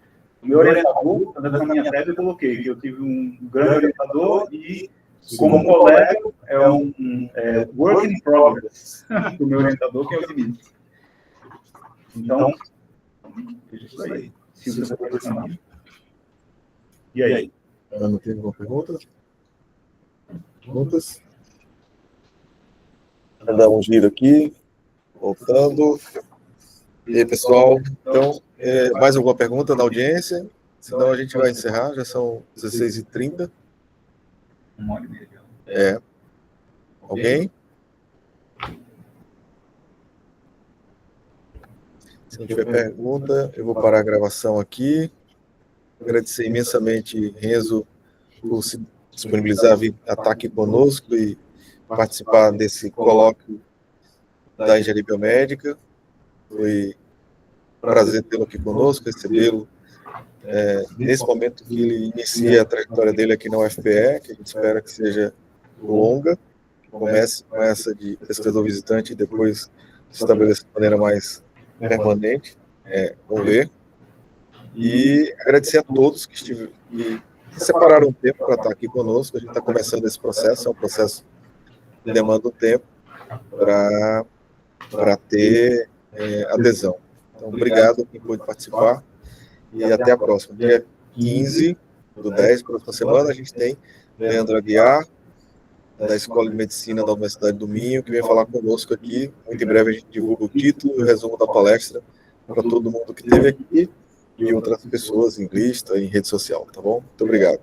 O meu orientador, na minha tese, eu coloquei que eu tive um grande orientador e, como colega, é work in progress do meu orientador, que é o Dimitri. Então, é isso aí. Se você for questionar. E aí? Não tem alguma pergunta? Perguntas? Vou dar um giro aqui, voltando. E aí, pessoal, então, mais alguma pergunta na audiência? Senão a gente vai encerrar, já são 16h30. 1h30. Alguém? Se não tiver pergunta, eu vou parar a gravação aqui. Agradecer imensamente, Renzo, por se disponibilizar, vir estar aqui conosco e participar desse colóquio da Engenharia Biomédica. Foi um prazer tê-lo aqui conosco, recebê-lo nesse momento que ele inicia a trajetória dele aqui na UFPE, que a gente espera que seja longa, que comece com essa de pesquisador visitante e depois se estabeleça de maneira mais permanente. Vamos ver. E agradecer a todos que separaram um tempo para estar aqui conosco. A gente está começando esse processo, é um processo que demanda um tempo para ter adesão. Então, obrigado a quem pôde participar e até a próxima. Dia 15/10, próxima semana, a gente tem Leandro Aguiar, da Escola de Medicina da Universidade do Minho, que vem falar conosco aqui. Muito em breve a gente divulga o título e o resumo da palestra para todo mundo que esteve aqui e outras pessoas em lista, em rede social, tá bom? Muito obrigado.